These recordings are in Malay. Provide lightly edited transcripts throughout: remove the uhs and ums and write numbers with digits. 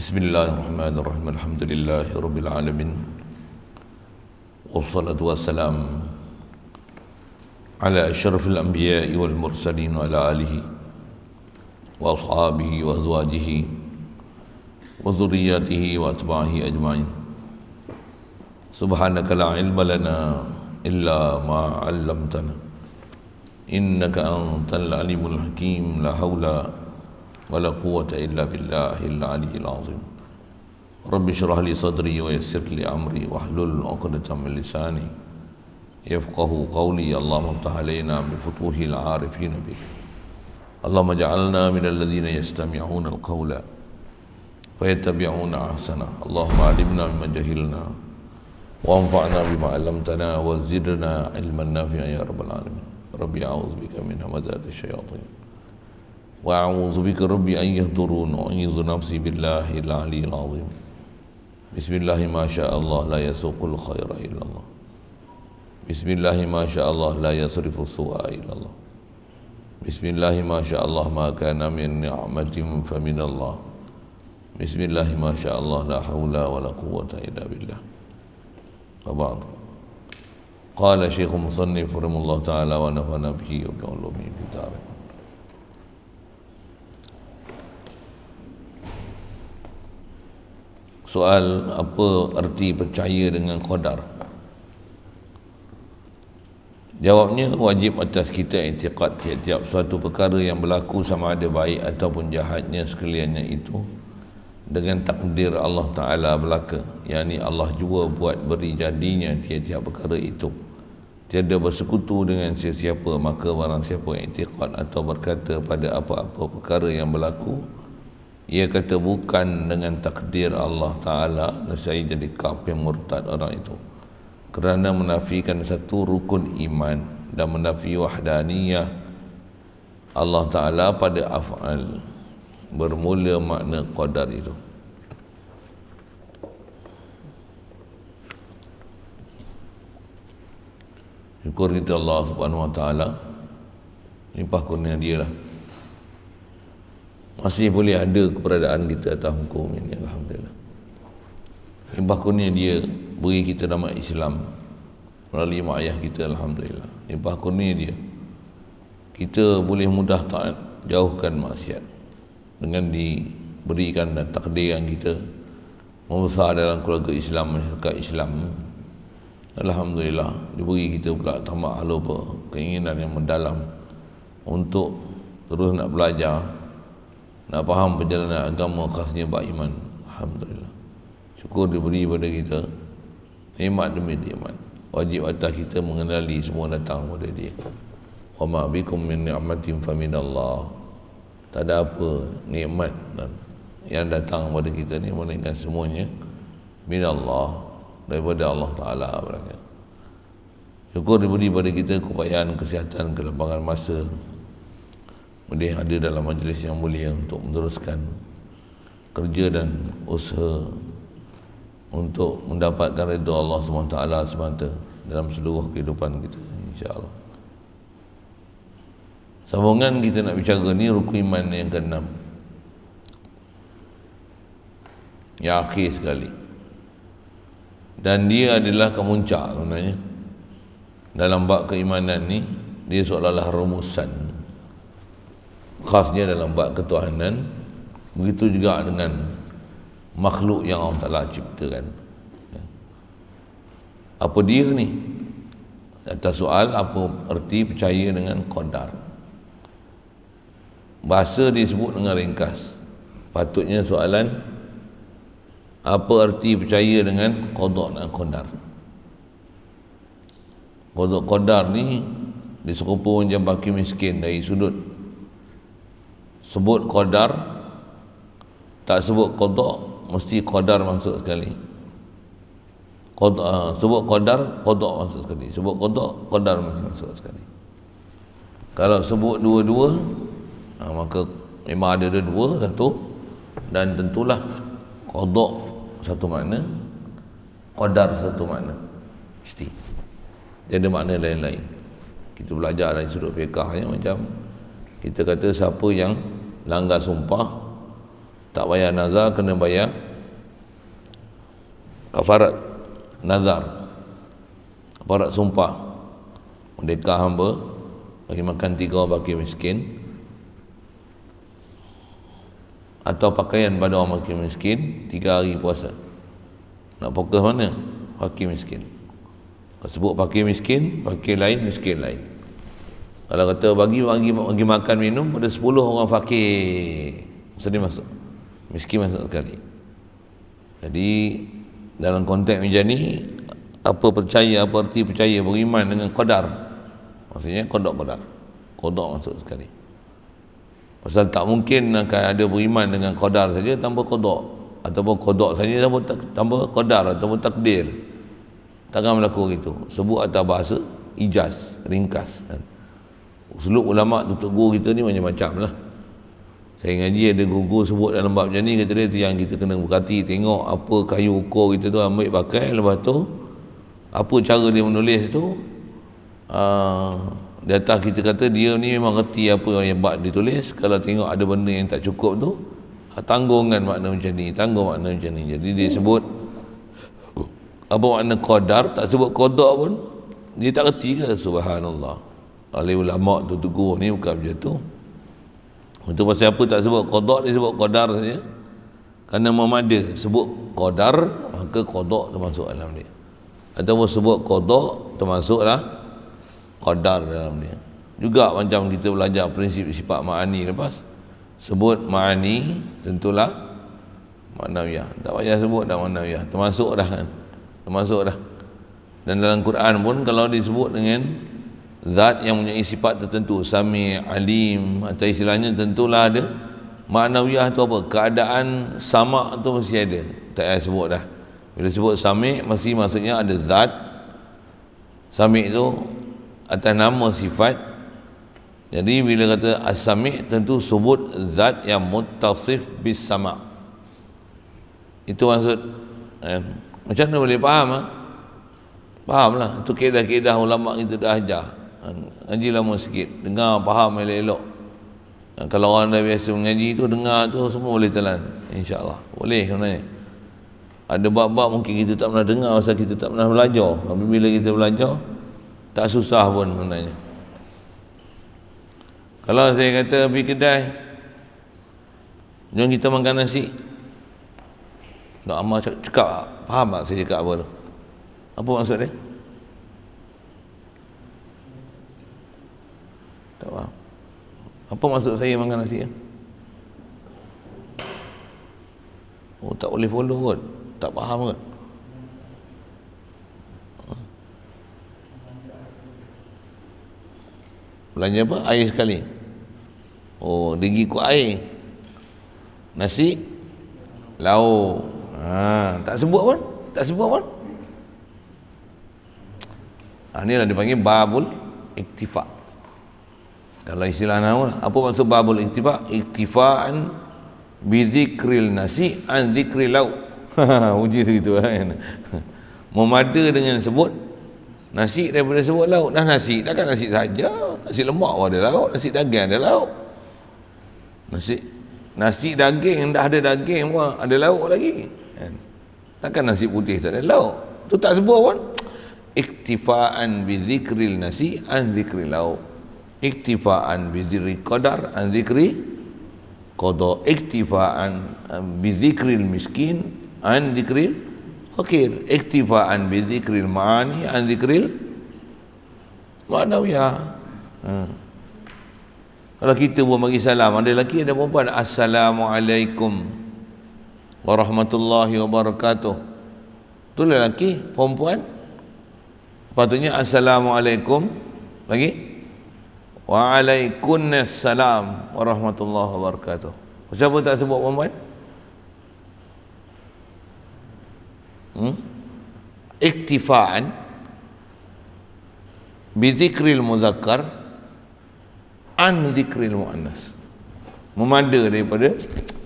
Bismillahirrahmanirrahim. Alhamdulillahi rabbil alamin. Wassalatu wassalam ala asyrafil anbiya'i wal mursalin wa ala alihi wa ashabihi wa azwajihi wa zurriyyatihi wa atba'ihi ajma'in. Subhanaka la ilma lana illa ma 'allamtana innaka antal alimul hakim. La haula wala quwwata illa billahil aliyyil azim. Rabbi shrah li sadri wa yassir li amri wahlul 'uqdatam min lisani yafqahu qawli. Allahumma iftah alaina bi futuhil 'arifin bik. Allahumma ja'alna minal ladzina yastami'una al-qawla fayattabi'una ahsana. Allahumma 'allimna mimma jahilna wa anfa'na bima 'allamtana wa zidna 'ilman nafi'an ya rabbal alamin. Rabbi a'udzu bika min hamazati syayatin wa a'udzu bika rabbi an yahdurun wa a'udzu nafsi billahi al-'aliyyil 'azim. Bismillahi ma sya'allah la yasuqul khaira illa Allah. Bismillahi ma sya'allah la yasrifu su'a illa Allah. Bismillahi ma sya'allah ma kana min ni'matin fa min Allah. Bismillahi ma sya'allah la haula wa la quwwata illa billah. Wa ba'd. Qala Syekh Musannif rahimahullah ta'ala wa nafa'ana bihi wa bi ulumihi fi ta'ala. Soal, apa arti percaya dengan qadar? Jawabnya, wajib atas kita i'tiqad tiap-tiap suatu perkara yang berlaku sama ada baik ataupun jahatnya sekaliannya itu dengan takdir Allah Ta'ala belaka, yakni Allah jua buat beri jadinya tiap-tiap perkara itu. Tiada bersekutu dengan sesiapa, maka barang siapa i'tiqad atau berkata pada apa-apa perkara yang berlaku ia kata bukan dengan takdir Allah Ta'ala, nescaya jadi kafir murtad orang itu, kerana menafikan satu rukun iman dan menafi wahdaniyah Allah Ta'ala pada af'al. Bermula makna qadar itu. Syukur kita Allah Subhanahu Wa Ta'ala, limpah kurnia dia lah, masih boleh ada keberadaan kita atas hukum ini. Alhamdulillah. Limpah kurnia dia beri kita nama Islam melalui mak ayah kita. Alhamdulillah. Limpah kurnia dia kita boleh mudah taat, jauhkan maksiat dengan diberikan dan takdiran kita membesar dalam keluarga Islam, masyarakat Islam. Alhamdulillah, diberi kita pula tamak lupa keinginan yang mendalam untuk terus nak belajar, nak faham perjalanan agama, khasnya beriman. Alhamdulillah. Syukur diberi pada kita nikmat demi nikmat. Wajib atas kita mengenali semua datang pada dia. Wa ma bikum min ni'matin fa min Allah. Tak ada apa nikmat dan yang datang pada kita ni melainkan semuanya min Allah, daripada Allah Ta'ala. Syukur diberi pada kita keupayaan, kesihatan, kelapangan masa boleh ada dalam majlis yang mulia untuk meneruskan kerja dan usaha untuk mendapatkan redha Allah SWT semata dalam seluruh kehidupan kita, insya-Allah. Sambungan kita nak bicara ni rukun iman yang ke-6, yang akhir sekali, dan dia adalah kemuncak sebenarnya dalam bab keimanan ni. Dia seolah-olah rumusan khasnya dalam bab ketuhanan. Begitu juga dengan makhluk yang Allah Ta'ala ciptakan. Apa dia ni? Atas soal apa erti percaya dengan qadar, bahasa disebut dengan ringkas. Patutnya soalan, apa erti percaya dengan qada dan qadar? Qada qadar ni diserupa macam baki miskin dari sudut sebut qadar, tak sebut qada, mesti qadar masuk sekali. Sebut qadar, qada masuk sekali. Sebut qada, qadar masuk sekali. Kalau sebut dua-dua, maka memang ada dua, satu, dan tentulah qada satu makna, qadar satu makna, mesti dia ada makna lain-lain. Kita belajar dari sudut fiqah macam kita kata siapa yang langgar sumpah Tak bayar nazar, kena bayar kafarat nazar, kafarat sumpah. Merdeka hamba, bagi makan 3 orang fakir miskin, atau pakaian pada orang fakir miskin 3 hari puasa. Nak fokus mana? Fakir miskin. Kalau sebut fakir miskin, fakir lain, miskin lain. Kalau kata bagi makan minum pada 10 orang fakir, mesti masuk. Miskin masuk sekali. Jadi dalam konteks macam ni, apa percaya, apa arti percaya, beriman dengan qadar, maksudnya qada. Qada masuk sekali. Pasal tak mungkin akan ada beriman dengan qadar saja tanpa qada, ataupun qada saja tanpa qadar ataupun takdir. Takkan berlaku gitu. Sebut atas bahasa ijaz, ringkas. Uslub ulama tutup guru kita ni macam-macam lah. Saya ngaji ada guru sebut dalam bab macam ni, kata dia tu yang kita kena berhati, tengok apa kayu ukur kita tu ambil pakai, lepas tu apa cara dia menulis tu, di atas kita kata dia ni memang reti apa yang bab dia tulis. Kalau tengok ada benda yang tak cukup tu, tanggungan makna macam ni, tanggung makna macam ni. Jadi dia sebut apa makna qadar, tak sebut qada pun dia tak reti ke? Subhanallah. Oleh ulama tu tegur ni bukan macam tu. Itu pasal apa tak sebut qada, dia sebut qadar saja. Kerana memada sebut qadar, maka qada termasuk dalam dia. Ataupun sebut qada termasuklah qadar dalam dia. Juga macam kita belajar prinsip sifat ma'ani lepas, sebut ma'ani tentulah maknawiyah. Tak payah sebut dah maknawiyah, termasuk dah kan. Termasuk dah. Dan dalam Quran pun kalau disebut dengan zat yang mempunyai sifat tertentu, Sami, Alim, atau istilahnya tentulah ada maknawiyah tu apa? Keadaan sama tu mesti ada. Tak payah sebut dah. Bila sebut Sami, mesti maksudnya ada zat. Sami tu atas nama sifat. Jadi bila kata As-Sami, tentu sebut zat yang muttasif bis sama'. Itu maksud. Macam mana boleh faham? Faham lah. Itu keedah-keedah ulama kita dah ajar. Ngaji lama sikit, dengar faham elok-elok. Kalau orang dah biasa mengaji tu, dengar tu semua boleh telan, insya-Allah. Boleh sebenarnya. Ada bab-bab mungkin kita tak pernah dengar pasal kita tak pernah belajar. Tapi bila kita belajar, tak susah pun sebenarnya. Kalau saya kata pergi kedai, jom kita makan nasi. Nak amal cakap, faham tak saya cakap apa tu? Apa maksud dia? Tak faham. Apa maksud saya makan nasi? Oh, tak boleh follow kot. Tak faham kot. Belanja apa? Air sekali. Oh, dia pergi ikut air. Nasi, lauk. Tak sebut pun. Tak sebut pun. Inilah dipanggil babul iktifa. Kalau istilah nama, apa maksud babul iktifa? Iktifaan bizikril nasi an zikril lauk. Uji segitu kan. Memada dengan sebut nasi daripada sebut lauk. Dah nasi, takkan nasi saja. Nasi lemak pun ada lauk, nasi daging ada lauk. Nasi daging dah ada daging pun ada lauk lagi. Takkan nasi putih tak ada lauk. Tu tak sebut pun. Iktifaan bi zikril nasi an zikril lauk. Iktifaan bi zikri qadar an zikri qada. Iktifaan bi zikril miskin an zikril fakir. Iktifaan bi zikril ma'ani an zikril ma'nawiyah. Kalau kita pun bagi salam, ada lelaki ada perempuan, Assalamualaikum warahmatullahi wabarakatuh. Tu lelaki, perempuan. Patutnya Assalamualaikum lagi. Waalaikumsalam warahmatullahi wabarakatuh. Siapa tak sebut perempuan? Iktifaan bizikril muzakkar an zikril muannas. Memada daripada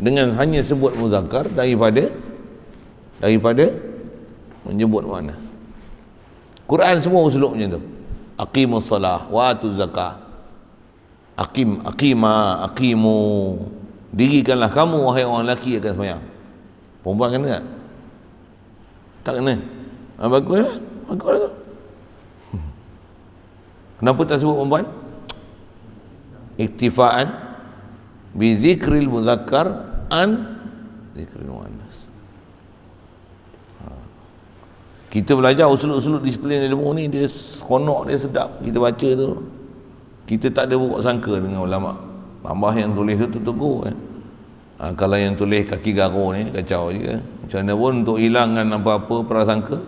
dengan hanya sebut muzakkar daripada menyebut muannas. Quran semua uslub macam tu. Aqimus solah wa atuz zakah. Aqimu. Dirikanlah kamu wahai orang lelaki akan sembahyang. Perempuan kena tak? Tak kena. Bagus lah. Bagus lah tu. Kenapa tak sebut perempuan? Iktifaan bi zikril muzakkar an zikril muannas. Kita belajar usul-usul disiplin ilmu ni, dia seronok, dia sedap. Kita baca tu, kita tak ada buruk sangka dengan ulama. Tambah yang tulis tu tegur kan. Kalau yang tulis kaki garu ni kacau je. Macam mana pun untuk hilangkan apa-apa prasangka,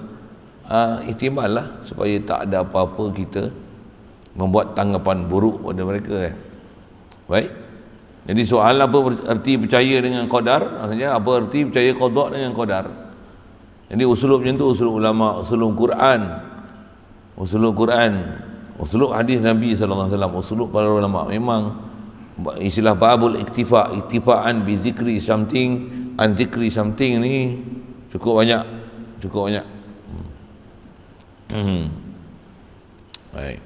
ihtimal lah supaya tak ada apa-apa kita membuat tanggapan buruk pada mereka kan. Baik. Jadi soal apa erti percaya dengan qadar? Maksudnya apa erti percaya qada dengan qadar? Jadi usulub macam tu, usulub ulama, usulub Quran, usulub hadis Nabi sallallahu alaihi wasallam, usulub para ulama. Memang istilah babul iktifaan bi zikri something an zikri something ni cukup banyak. Baik.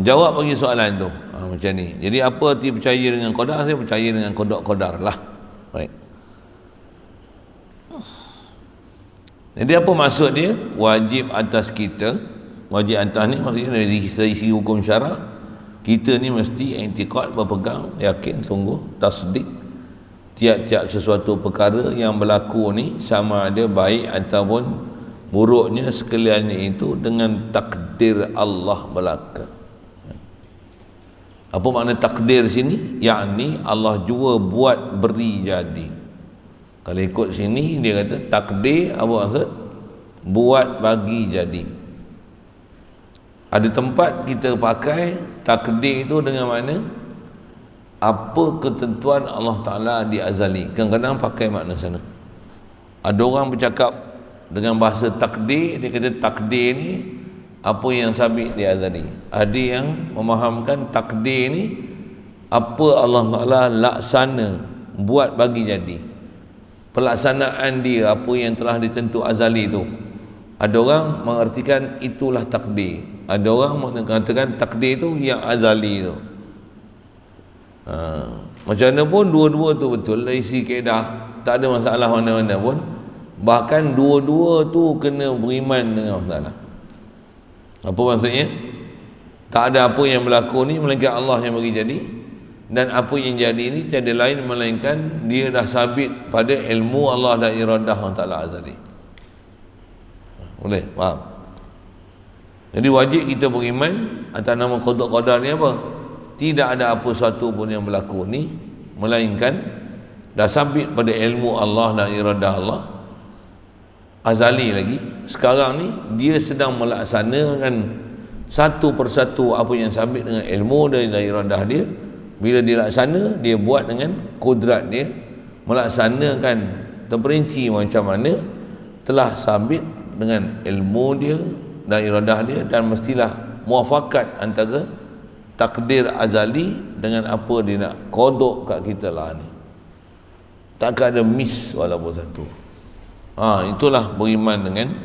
Jawab bagi soalan tu. Macam ni. Jadi apa arti percaya dengan qadar? Saya percaya dengan qadar lah. Baik. Jadi apa maksud dia? Wajib atas kita. Wajib atas ni maksudnya dari sisi hukum syarak, kita ni mesti i'tiqad, berpegang, yakin, sungguh, tasdik tiap-tiap sesuatu perkara yang berlaku ni, sama ada baik ataupun buruknya, sekaliannya itu dengan takdir Allah belaka. Apa makna takdir sini? Yakni Allah jua buat beri jadi. Kalau ikut sini dia kata takdir, apa maksud? Buat bagi jadi. Ada tempat kita pakai takdir itu dengan mana? Apa ketentuan Allah Ta'ala di azali. Kadang-kadang pakai makna sana. Ada orang bercakap dengan bahasa takdir, dia kata takdir ni apa yang sabit di azali. Ada yang memahamkan takdir ni apa Allah Ta'ala laksana, buat bagi jadi. Pelaksanaan dia, apa yang telah ditentu azali tu. Ada orang mengartikan itulah takdir. Ada orang mengatakan takdir tu yang azali tu. Macam mana pun dua-dua tu betul dari segi kaedah, tak ada masalah mana-mana pun. Bahkan dua-dua tu kena beriman dengan Allah Ta'ala. Apa maksudnya? Tak ada apa yang berlaku ni melainkan Allah yang bagi jadi, dan apa yang jadi ni tiada lain melainkan dia dah sabit pada ilmu Allah dan iradah Allah Ta'ala azali. Boleh? Faham? Jadi wajib kita beriman atas nama qada qadar ni apa? Tidak ada apa satu pun yang berlaku ni melainkan dah sabit pada ilmu Allah dan iradah Allah azali lagi. Sekarang ni dia sedang melaksanakan satu persatu apa yang sabit dengan ilmu dan iradah dia. Bila dia laksana, dia buat dengan kudrat dia, melaksanakan terperinci macam mana telah sabit dengan ilmu dia dan iradah dia, dan mestilah muafakat antara takdir azali dengan apa dia nak kodok kat kita lah ni. Takkan ada miss walaupun satu. Itulah beriman dengan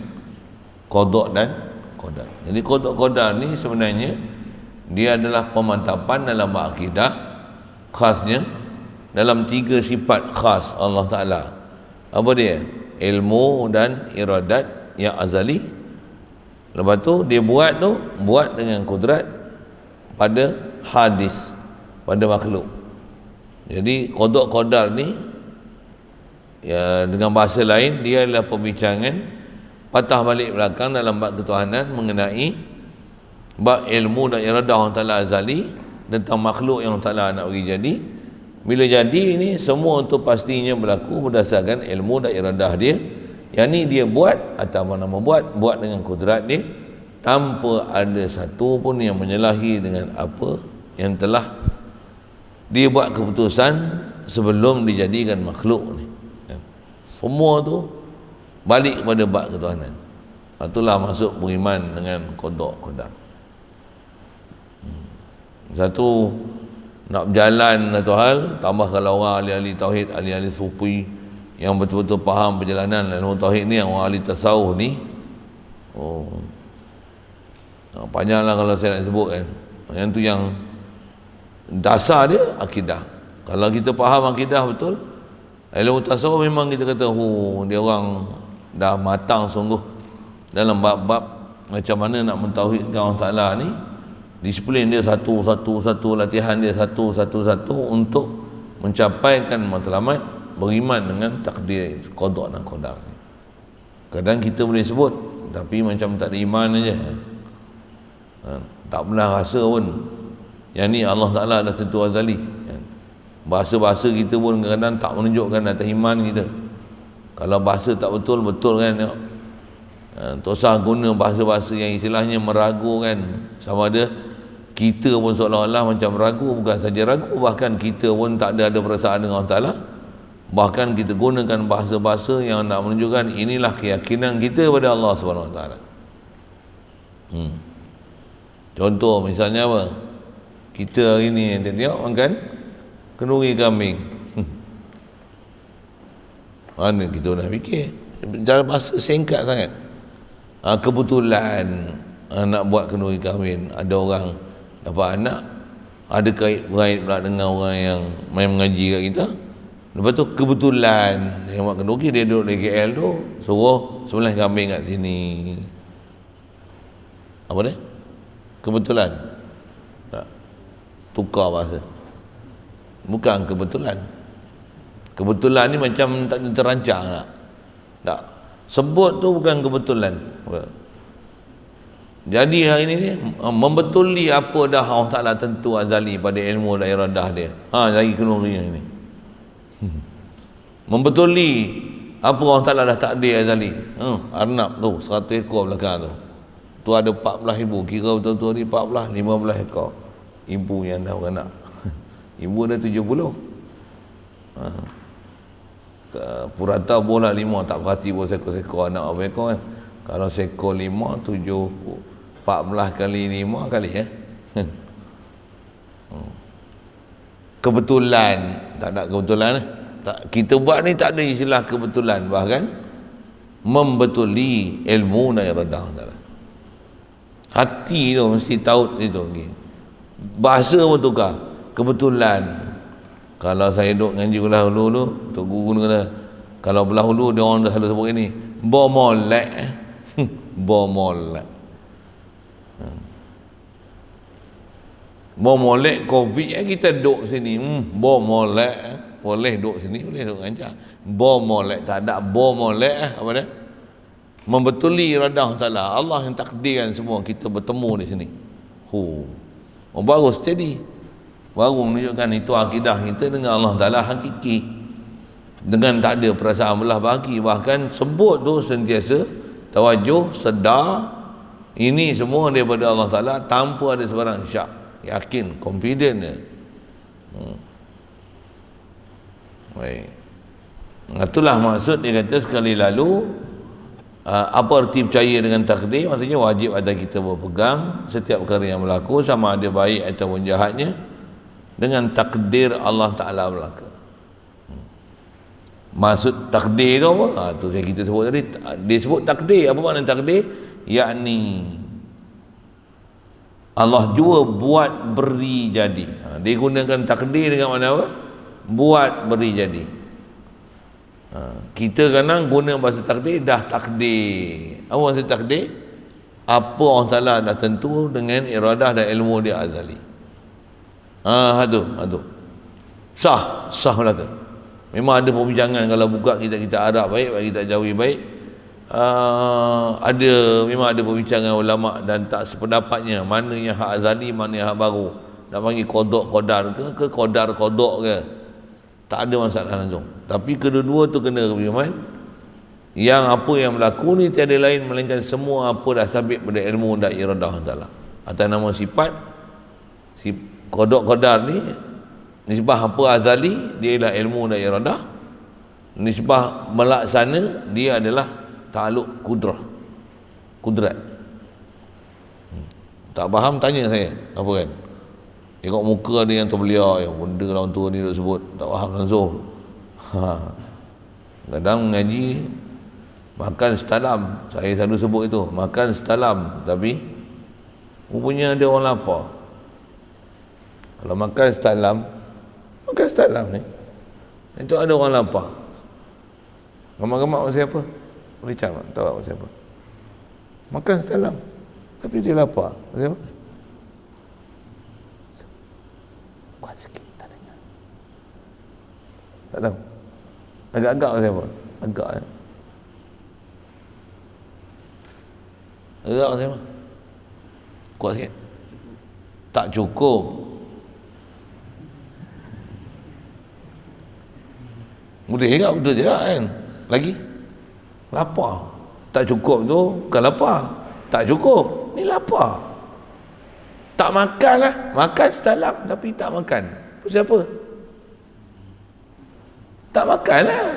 kodok dan qadar. Jadi kodok qadar ni sebenarnya dia adalah pemantapan dalam akidah, khasnya dalam 3 sifat khas Allah Ta'ala. Apa dia? Ilmu dan iradat yang azali. Lepas tu dia buat dengan kudrat pada hadis, pada makhluk. Jadi qada qadar ni ya, dengan bahasa lain dia adalah pembincangan patah balik belakang dalam bab ketuhanan mengenai bab ilmu dan iradah Allah Ta'ala azali tentang makhluk yang Allah Ta'ala nak bagi jadi. Bila jadi ini semua itu pastinya berlaku berdasarkan ilmu dan iradah dia. Yang ni dia buat atau nama buat dengan kudrat dia, tanpa ada satu pun yang menyalahi dengan apa yang telah dia buat keputusan sebelum dijadikan makhluk ni. Semua tu balik kepada bab ketuhanan. Itulah masuk beriman dengan qada qadar. Satu, nak berjalan satu hal, tambah kalau orang ahli-ahli tauhid, ahli-ahli sufi yang betul-betul faham perjalanan ilmu tauhid ni, yang orang ahli tasawuf ni, panjanglah kalau saya nak sebut kan. Yang tu yang dasar dia akidah. Kalau kita faham akidah betul, ilmu tasawuf memang kita kata dia orang dah matang sungguh dalam bab-bab macam mana nak mentauhidkan Allah Ta'ala ni. Disiplin dia satu latihan dia satu untuk mencapaikan matlamat beriman dengan takdir qada dan qadar. Kadang kita boleh sebut tapi macam tak ada iman aja. Tak pernah rasa pun yang ni Allah Ta'ala dah tentu azali. Bahasa-bahasa kita pun kadang-kadang tak menunjukkan atas iman kita. Kalau bahasa tak betul kan, tak usah guna bahasa-bahasa yang istilahnya meragukan. Sama ada kita pun seolah-olah macam ragu, bukan saja ragu, bahkan kita pun tak ada perasaan dengan Allah Ta'ala. Bahkan kita gunakan bahasa-bahasa yang nak menunjukkan inilah keyakinan kita pada Allah Subhanahu Wa Ta'ala. Contoh misalnya apa? Kita hari ni tengok makan kenduri kambing. Mana kita nak fikir? Dalam bahasa singkat sangat. Kebetulan nak buat kenduri kahwin, ada orang dapat anak, ada kait-kait pula dengan orang yang main mengaji kat kita. Lepas tu kebetulan dia buat kenduri, dia duduk di KL tu, suruh sebelah kambing kat sini. Apa dia? Kebetulan. Tak. Tukar bahasa. Bukan kebetulan. Kebetulan ni macam tak terancang tak? Tak. Sebut tu bukan kebetulan. Jadi hari ni membetuli apa dah Allah Ta'ala tentu azali pada ilmu dan iradah dia. Lagi kenduri ni. Membetuli apa Allah Ta'ala dah takdir azali. Arnab tu 100 ekor belakang tu. Tu ada 14,000. Kira betul-betul ni 14, 15 ekor. Ibu yang dah beranak. Ibu dah 70. Purata bola 5, tak perhati pun sekor-sekor anak apa ekor kan. Kalau sekor 5, 7, 14 kali 5 kali kebetulan. Tak ada kebetulan tak, kita buat ni tak ada istilah kebetulan, bahkan membetuli ilmu dan iradah. Hati tu mesti tahu itu. Bahasa pun tukar. Kebetulan. Kalau saya duduk ngaji belah hulu tu, Tok Guru kata, kalau belah hulu dia orang dah selalu sebut ini, bomolek. Bomolek. Bomolek COVID kita duduk sini. Bomolek. Boleh duduk sini, boleh duduk ngajar. Bomolek, tak ada bomolek apa dia? Membetuli iradah Ta'ala. Allah yang takdirkan semua kita bertemu di sini. Baru steady. Baru menunjukkan itu akidah kita dengan Allah Ta'ala hakiki, dengan tak ada perasaan belah bagi. Bahkan sebut tu sentiasa tawajuh, sedar, ini semua daripada Allah Ta'ala tanpa ada sebarang syak, yakin, confident dia. Baik. Itulah maksud dia kata sekali lalu, apa arti percaya dengan takdir? Maksudnya wajib ada kita berpegang setiap perkara yang berlaku, sama ada baik ataupun jahatnya, dengan takdir Allah Ta'ala berlaku. Maksud takdir tu apa? Tu saya kita sebut tadi. Dia sebut takdir. Apa makna takdir? Yakni Allah jua buat beri jadi. Dia gunakan takdir dengan mana apa? Buat beri jadi. Kita kadang guna bahasa takdir, dah takdir. Apa maksud takdir? Apa Allah Ta'ala dah tentu dengan iradah dan ilmu dia azali. Sah belaka. Memang ada perbincangan kalau buka kita Arab baik, bagi kita jauhi baik. Memang ada perbincangan ulama dan tak sependapatnya mana yang hak azali, mana yang hak baru. Nak panggil qada qadar ke qadar qada ke, tak ada masalah langsung. Tapi kedua-dua tu kena beriman yang apa yang berlaku ni tiada lain melainkan semua apa dah sabit pada ilmu dan iradah Allah. Atas nama sifat qada qadar ni, nisbah apa azali dia ialah ilmu dan iradah. Nisbah melaksana dia adalah takluk kudrat. Tak faham tanya saya apa kan, tengok muka dia yang terbelia, benda orang tua ni duk sebut tak faham langsung. Kadang mengaji makan setalam, saya selalu sebut itu makan setalam, tapi rupanya ada orang lapar. Kalau makan setalam ni. Itu ada orang lapar. Gamak-gamak pasal apa? Boleh cakap tahu pasal apa? Makan setalam. Tapi dia lapar. Pasal apa? Kuat sikit, tak dengar. Tak tahu. Agak-agak pasal apa? Agak. Agak pasal apa? Kuat sikit. Tak cukup. Mudah agak betul je kan? Lagi? Lapar. Tak cukup tu bukan lapar. Tak cukup. Ni lapar. Tak makan lah. Makan setalam tapi tak makan. Pasal apa? Tak makan lah.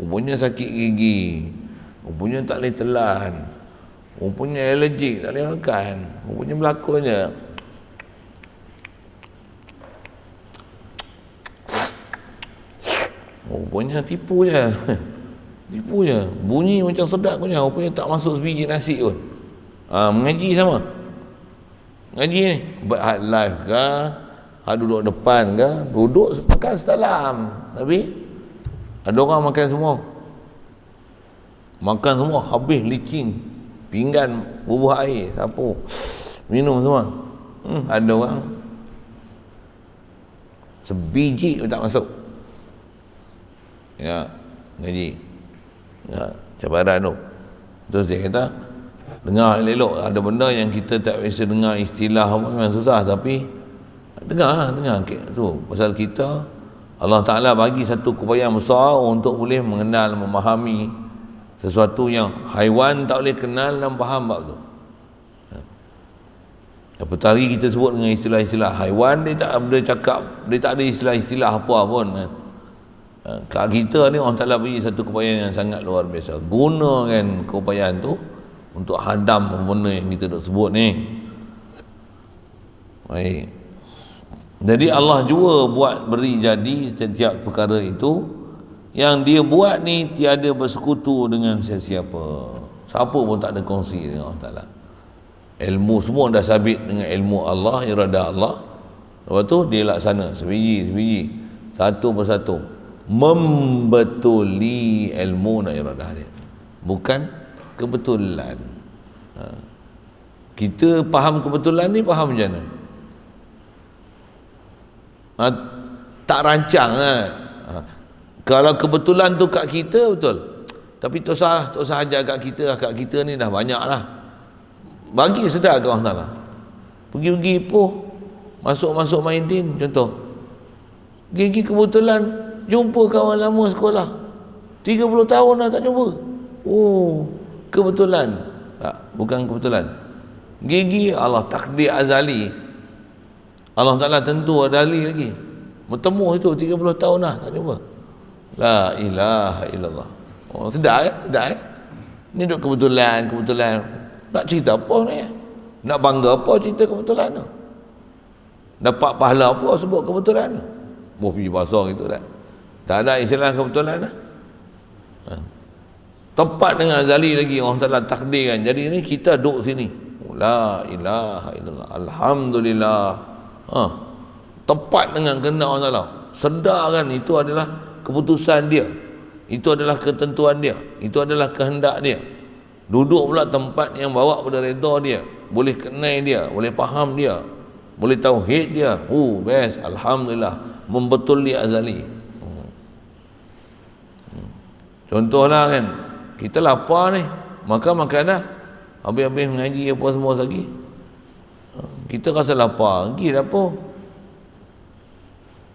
Rupanya sakit gigi. Rupanya tak boleh telan. Rupanya alergik, tak boleh makan. Rupanya berlakunya. Rupanya tipu je. Tipu je. Bunyi macam sedap punya. Rupanya tak masuk sebiji nasi pun. Mengaji sama. Mengaji ni. Buat hard life ke? Hard duduk depan ke? Duduk makan setalam. Tapi ada orang makan semua. Makan semua. Habis licin. Pinggan bubuh air. Sapu. Minum semua. Ada orang sebiji pun tak masuk. Ya, ngaji. Ya, cabaran tu. Terus dia kata, dengar elok. Ada benda yang kita tak biasa dengar istilah pun memang susah. Tapi, dengar tu. Pasal kita, Allah Ta'ala bagi satu keupayaan besar untuk boleh mengenal, memahami sesuatu yang haiwan tak boleh kenal dan faham bab tu. Apatah lagi kita sebut dengan istilah-istilah haiwan, dia tak boleh cakap, dia tak ada istilah-istilah apa pun. Kat kita ni orang Ta'ala beri satu keupayaan yang sangat luar biasa. Gunakan keupayaan tu untuk hadam benda yang kita duk sebut ni. Baik. Jadi Allah juga buat beri jadi setiap perkara itu yang dia buat ni tiada bersekutu dengan sesiapa. Siapa pun tak ada kongsi dengan Allah Ta'ala. Ilmu semua dah sabit dengan ilmu Allah, iradah Allah. Lepas tu dia laksana sebiji-sebiji, satu persatu, membetuli ilmu dan iradah dia, bukan kebetulan. Kita faham kebetulan ni faham macam mana? Tak rancang kan? Kalau kebetulan tu kat kita betul, tapi tak usah ajar kat kita ni dah banyak lah. Bagi sedar ke orang Ta'ala. Pergi-pergi Ipoh, masuk main din contoh, gigi kebetulan jumpa kawan lama sekolah 30 tahun dah tak jumpa. Oh, kebetulan. Tak, bukan kebetulan. Gigi Allah takdir azali. Allah Ta'ala tentu ada ahli lagi. Bertemu itu 30 tahun dah tak jumpa. La ilaha illallah. Oh, sedar ya? Sedar ya? Ni duk kebetulan. Nak cerita apa ni? Nak bangga apa cerita kebetulan tu? Dapat pahala apa sebut kebetulan tu? Pergi bahasa gitu tak? Tak ada istilah kebetulan dah. Tepat dengan azali lagi orang Ta'ala takdirkan. Jadi ni kita duduk sini. La ilaha illallah. Alhamdulillah. Tepat dengan kehendak Allah Ta'ala. Sedarkan itu adalah keputusan dia. Itu adalah ketentuan dia. Itu adalah kehendak dia. Duduk pula tempat yang bawa pada redha dia. Boleh kenal dia, boleh faham dia, boleh tauhid dia. Best. Alhamdulillah. Membetuli azali. Contohlah kan, kita lapar ni, makan dah. Habis-habis mengaji apa semua lagi. Kita rasa lapar, pergi dapur.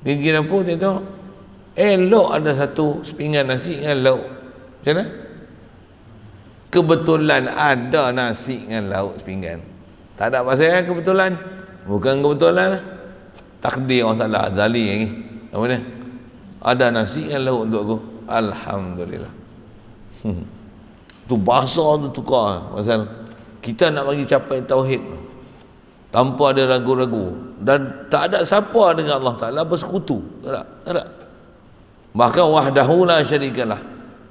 Pergi dapur, dia tengok elok ada satu sepinggan nasi dengan lauk. Macam mana? Kebetulan ada nasi dengan lauk sepinggan. Tak ada pasal kebetulan. Bukan kebetulan. Takdir Allah Ta'ala azali lagi. Apa ni? Ada nasi dengan lauk untuk aku. Alhamdulillah. Tu bahasa tu tukar. Pasal kita nak bagi capai tauhid tanpa ada ragu-ragu. Dan tak ada siapa dengan Allah Ta'ala bersekutu. Tak ada. Bahkan wahdahu la syarikalah.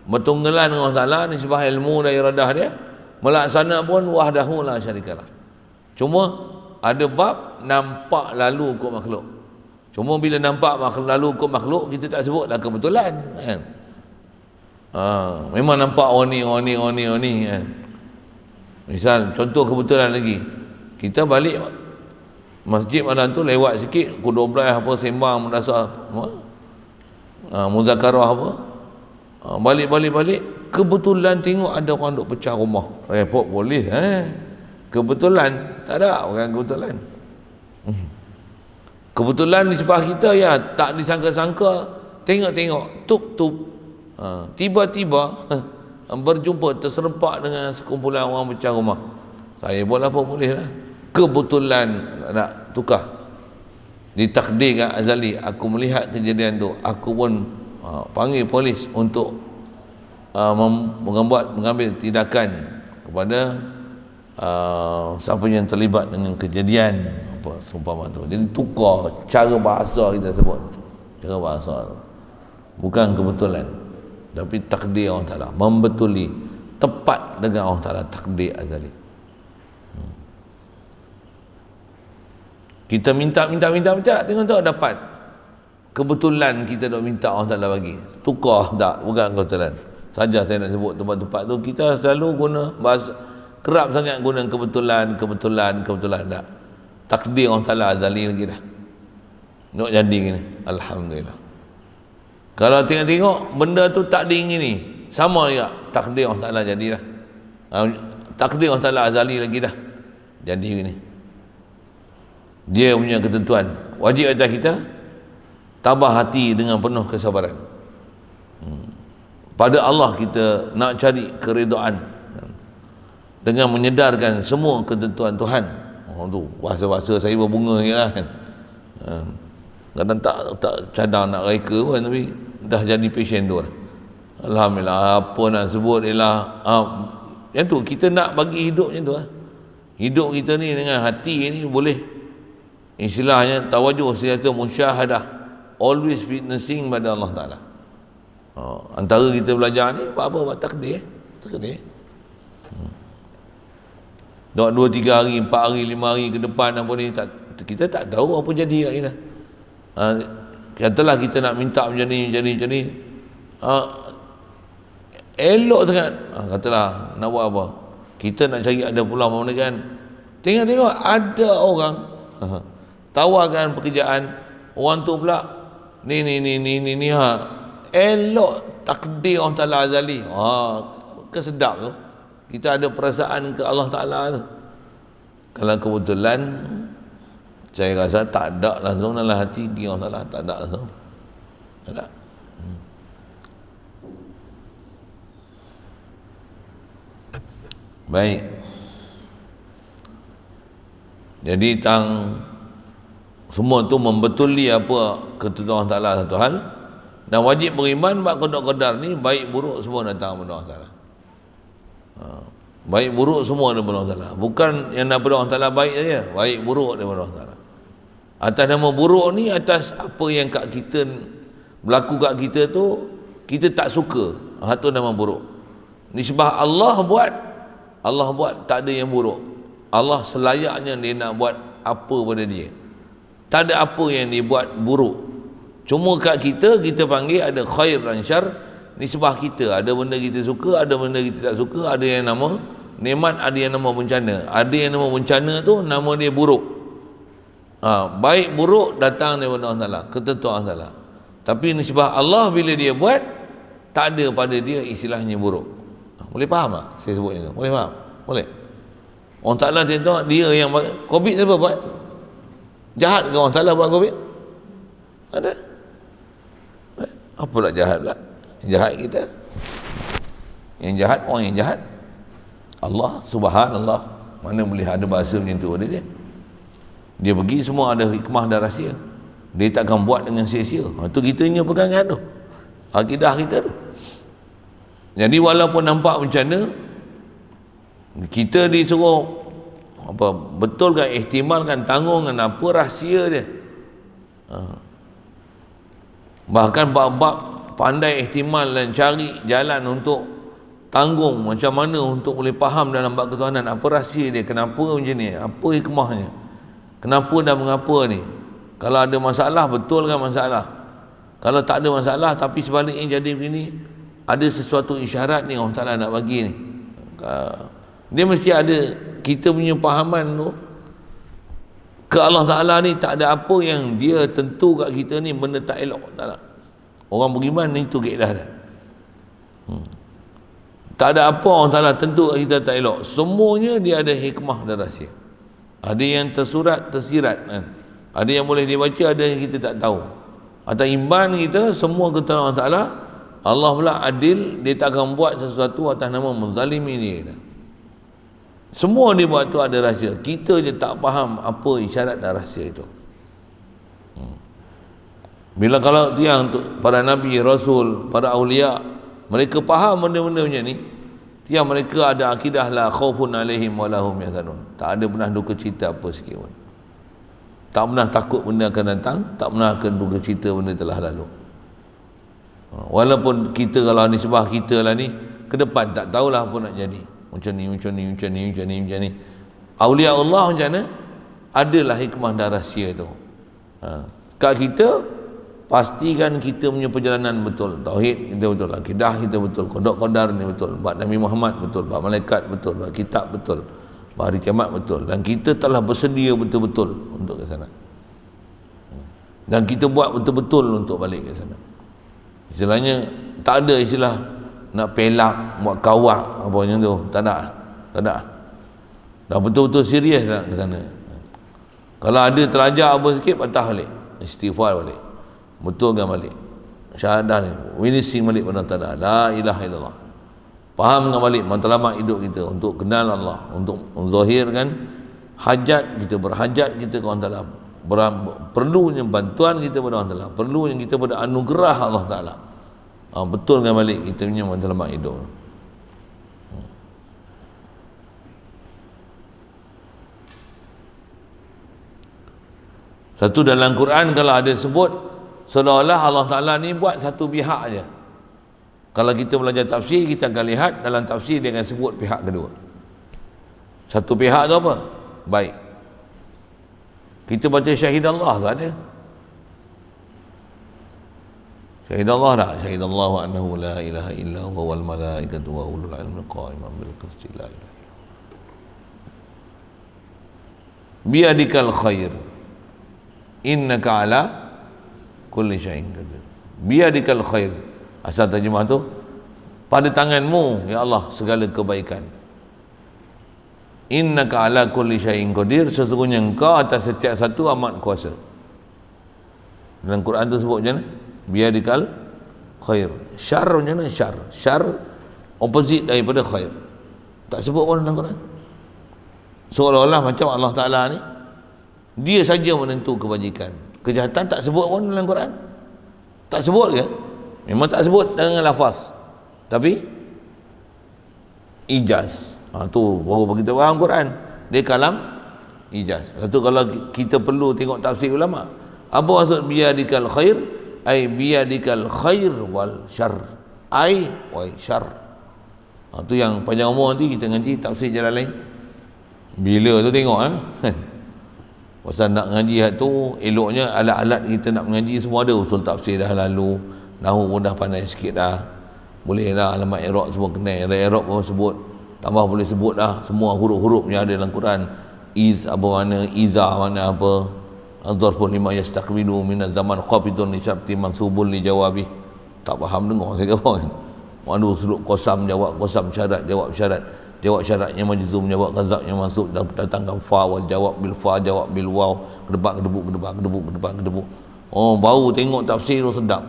Bertunggalan dengan Allah Ta'ala ni sebab ilmu dan iradah dia. Melaksana pun wahdahu la syarikalah. Cuma Ada bab nampak lalu hukum makhluk. Cuma bila nampak lalu hukum makhluk, kita tak sebutlah kebetulan kan. Memang nampak ni kan. Misal contoh kebetulan lagi, kita balik masjid malam tu lewat sikit pukul 12 apa sembang mendasar muzakarah apa, balik kebetulan tengok ada orang duk pecah rumah, report polis. Kebetulan tak ada orang kebetulan. Kebetulan di sebelah kita ya tak disangka-sangka, tengok tuk tiba-tiba berjumpa terserempak dengan sekumpulan orang pecah rumah. Saya buat lapor polis lah. Kebetulan nak tukar ditakdirkan azali, aku melihat kejadian tu, aku pun panggil polis untuk mengambil tindakan kepada siapa yang terlibat dengan kejadian apa seumpama tu. Jadi tukar cara bahasa, kita sebut cara bahasa tu. Bukan kebetulan, tapi takdir Allah Ta'ala, membetuli tepat dengan Allah Ta'ala, takdir azali. Kita minta tengok tak dapat. Kebetulan kita nak minta Allah Ta'ala bagi. Tukar tak, bukan kebetulan. Saja saya nak sebut tempat-tempat tu, kita selalu guna bahasa, kerap sangat guna kebetulan tak. Takdir Allah Ta'ala azali lagi dah. Nak jadi gini, alhamdulillah. Kalau tengok benda tu tak diingini, sama juga takdir Allah Ta'ala jadilah. Takdir Allah Ta'ala azali lagi dah. Jadi gini. Dia punya ketentuan. Wajib atas kita tabah hati dengan penuh kesabaran. Pada Allah kita nak cari keridaan dengan menyedarkan semua ketentuan Tuhan. Tu bahasa-bahasa saya berbunga je lah kan. Kadang tak cadang nak reka pun, tapi dah jadi passion tu lah. Alhamdulillah, apa nak sebut ialah yang tu kita nak bagi hidup macam tu lah. Hidup kita ni dengan hati ni boleh, istilahnya tawajuh siyata musyahadah, always witnessing pada Allah Ta'ala. Antara kita belajar ni buat takdir. Dok 2-3 hari, 4 hari, 5 hari ke depan apa ni, kita tak tahu apa jadi kat kita. Katalah kita nak minta macam ni, elok sangat. Katalah nak buat apa, kita nak cari ada pulang mana kan, tengok ada orang tawarkan pekerjaan, orang tu pula ni elok takdir Allah Ta'ala azali. Kesedap tu kita ada perasaan ke Allah Ta'ala tu. Kalau kebetulan saya rasa tak ada langsung dalam hati dia Allah Ta'ala, tak ada langsung, tak ada. Baik, jadi semua tu membetuli apa ketentuan Allah Ta'ala satu hal, dan wajib beriman bahawa qada-qadar ni baik buruk semua datang daripada Allah Ta'ala. Baik buruk semua daripada Allah Ta'ala, bukan yang daripada Allah Ta'ala baik saja, baik buruk daripada Allah Ta'ala. Atas nama buruk ni, atas apa yang kat kita berlaku kat kita tu kita tak suka, itu nama buruk. Nisbah Allah buat tak ada yang buruk. Allah selayaknya dia nak buat apa pada dia, tak ada apa yang dia buat buruk. Cuma kat kita panggil ada khair dan syar. Nisbah kita, ada benda kita suka, ada benda kita tak suka, ada yang nama nikmat, ada yang nama bencana. Ada yang nama bencana tu nama dia buruk. Baik buruk datang daripada Allah Ta'ala, ketentuan Allah Ta'ala. Tapi nisbah Allah bila dia buat, tak ada pada dia istilahnya buruk. Boleh faham tak saya sebut itu? Boleh faham? Boleh. Allah Ta'ala tengok dia yang COVID siapa buat? Jahat ke Allah Ta'ala buat COVID? Ada? Apa pula jahat pula? Jahat kita, yang jahat orang yang jahat Allah, subhanallah. Mana boleh ada bahasa macam tu pada dia. Dia pergi semua ada hikmah dan rahsia, dia takkan buat dengan sia-sia. Itu kitanya pegangan tu, akidah kita tu. Jadi walaupun nampak bencana, kita disuruh betulkan, ihtimalkan, tanggungan apa rahsia dia. Bahkan bab-bab pandai ihtimal dan cari jalan untuk tanggung macam mana untuk boleh faham dalam bab ketuhanan, apa rahsia dia, kenapa macam ni, apa hikmahnya. kenapa dan mengapa ni. Kalau ada masalah, betul kan masalah. Kalau tak ada masalah tapi sebaliknya jadi begini, ada sesuatu isyarat ni Allah Ta'ala nak bagi ni. Dia mesti ada, kita punya fahaman tu ke Allah Ta'ala ni tak ada apa yang dia tentu kat kita ni benda tak elok, tak nak. Orang beriman ni tu kaedah dah. Tak ada apa Allah Ta'ala tentu kat kita tak elok, semuanya dia ada hikmah dan rahsia. Ada yang tersurat, tersirat kan? Ada yang boleh dibaca, ada yang kita tak tahu. Atas iman kita, semua ketentuan Allah Ta'ala, Allah pula adil, dia tak akan buat sesuatu atas nama menzalimi dia. Semua dia buat tu ada rahsia. Kita je tak faham apa isyarat dan rahsia itu. Bila kalau tiang para nabi, rasul, para awliya, mereka faham benda-benda macam ni, tiang mereka ada akidah la khaufun alaihim wa lahum yahzanun. Tak ada pernah duka cita apa sikit pun. Tak pernah takut benda akan datang, tak pernah akan duka cita benda telah lalu. Walaupun kita kalau nisbah kita lah ni, ke depan tak tahulah apa nak jadi. Macam ni. Aulia Allah macam mana? Adalah hikmah dan rahsia tu. Kat kita, pastikan kita punya perjalanan betul. Tauhid kita betul, akidah kita betul, qada' ni betul, bab Nabi Muhammad betul, bab malaikat betul, bab kitab betul, bab hari kiamat betul. Dan kita telah bersedia betul-betul untuk ke sana. Dan kita buat betul-betul untuk balik ke sana. Istilahnya tak ada istilah nak pelak, buat kawak apa macam tu, tak ada. Dah betul-betul serius nak ke sana. Kalau ada terajak apa sikit, patah balik, istighfar balik, betulkan balik syahadah ni, winising balik pada Allah, la ilaha illallah, fahamkan balik matlamat hidup kita untuk kenal Allah, untuk menzahirkan hajat kita, berhajat kita kepada Allah Ta'ala, perlunya bantuan kita pada Allah Ta'ala, perlunya kita pada anugerah Allah Ta'ala. Betulkan balik kita punya matlamat hidup. Satu dalam Quran kalau ada sebut seolah-olah Allah Ta'ala ni buat satu pihak aja. Kalau kita belajar tafsir, kita akan lihat dalam tafsir dia akan sebut pihak kedua. Satu pihak tu apa? Baik. Kita baca syahid Allah tu ada. Syahid Allah tak? Syahid Allah wa annahu la ilaha illa huwa wal malaikatu wa ulul ilmi qa'iman bil qisti la ilaha illa. Biadikal khair. Innaka ala kulli syai'in qadir. Biadikal khair. Asal terjemah tu, pada tanganmu ya Allah segala kebaikan. Innaka ala kulli syai'in qadir, sesungguhnya engkau atas setiap satu amat kuasa. Dalam Quran tu sebut macam mana? Biadikal khair. Syar macam mana? Syar opposite daripada khair. Tak sebut pun dalam Quran. Seolah-olah macam Allah Ta'ala ni dia saja menentu kebajikan. Kejahatan tak sebut pun dalam Quran. Tak sebut ke? Memang tak sebut dengan lafaz, tapi ijaz. Tu baru bagi tahu faham Quran. Dia kalam ijaz. Satu kalau kita perlu tengok tafsir ulama. Apa maksud biadikal khair? Ai biadikal khair wal syarr. Ai wa syarr. Tu yang panjang umur nanti kita ngaji tafsir Jalalain. Bila tu tengok pasal nak ngaji tu eloknya alat-alat kita nak mengaji semua ada. Usul tafsir dah lalu, nahwu pun dah pandai sikit dah, boleh dah, alamat i'rab semua kenal, i'rab pun sebut, tambah boleh sebut dah semua huruf-huruf yang ada dalam Quran. Iz apa mana, iza mana apa, zarfun lima yastaqbilu min zaman qafidun li syabti mansubun li jawabi. Tak faham dengar saya kata kan. Mana usul qasam, jawab qasam, syarat jawab syarat, jawab syaratnya majzum, jawab qazabnya mansub, datangkan fa wal jawab bil fa, jawab bil waw, kedebak kedebuk. Oh baru tengok tafsir tu sedap.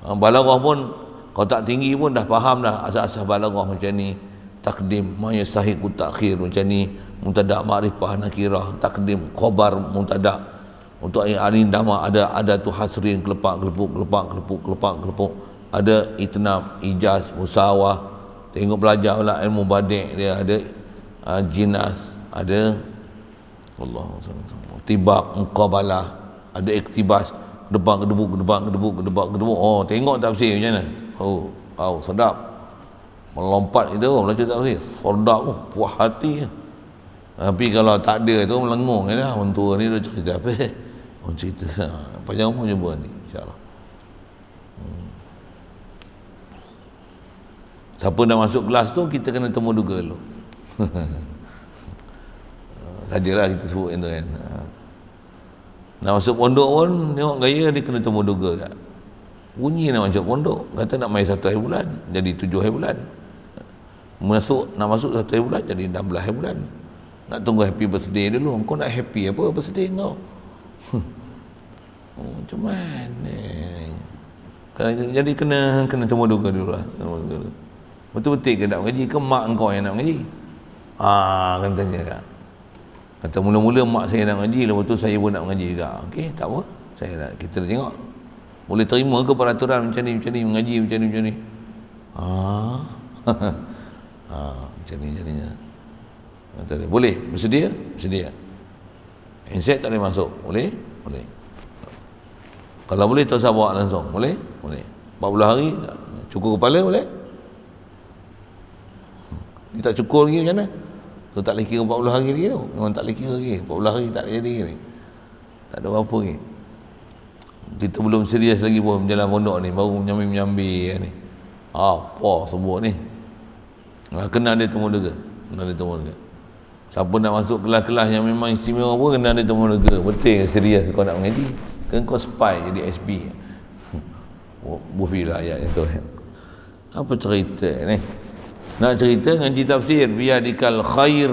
Balaghah pun kalau tak tinggi pun dah faham dah asas-asas balaghah macam ni. Takdim ma yastahiqu ta'khir macam ni, mubtada ma'rifah nakirah, takdim khabar mubtada. Untuk hari dama ada tu hasrin, kelepak kelepuk, ada itnab, ijaz, musawah. Tengok belajar pula ilmu badik dia ada jinas, ada Allah tibak, muqabalah, ada iktibas, kedebak. Oh tengok tafsir macam mana. Oh sedap. Melompat itu belajar tafsir. Sedap puas hati. Tapi kalau tak ada tu melengung je lah. Orang tua ni dia cerita apa? Orang cerita panjang umur jumpa ni, insyaAllah. Siapa nak masuk kelas tu, kita kena temu duga dulu. Sajalah kita sebut yang tu kan. Nak masuk pondok pun, tengok gaya dia kena temu duga kat. Bunyi nak masuk pondok, kata nak main 1 hari bulan, jadi 7 hari bulan. Nak masuk 1 hari bulan, jadi 16 hari bulan. Nak tunggu happy birthday dulu. Kau nak happy apa birthday kau? Macam mana? Jadi kena temu duga dulu lah. Betul-betul ke nak mengaji ke mak engkau yang nak mengaji? Kena tanya kak. Kata mula-mula mak saya nak mengaji, lepas tu saya pun nak mengaji juga. Okey, tak apa. Kita dah tengok. Boleh terima ke peraturan macam ni, mengaji macam ni. Macam ni. Boleh, bersedia? Bersedia. Insek tak boleh masuk. Boleh? Boleh. Kalau boleh tak usah bawa langsung. Boleh? Boleh. 40 hari cukur kepala boleh? Dia tak cukur lagi macam mana? Tu tak boleh kira 40 hari lagi tu. Memang tak boleh kira lagi. 40 hari tak boleh jadi ni. Tak ada apa-apa lagi. Kita belum serius lagi pun berjalan pondok ni, baru menyambi ni. Apa sebut ni? Kena ada temu duga. Siapa nak masuk kelas-kelas yang memang istimewa pun kena ada temu duga. Betul serius kau nak mengaji? Kan kau spy jadi SB. Bufi lah ayat itu. Apa cerita ni? Nak cerita ngaji tafsir biadikal khair.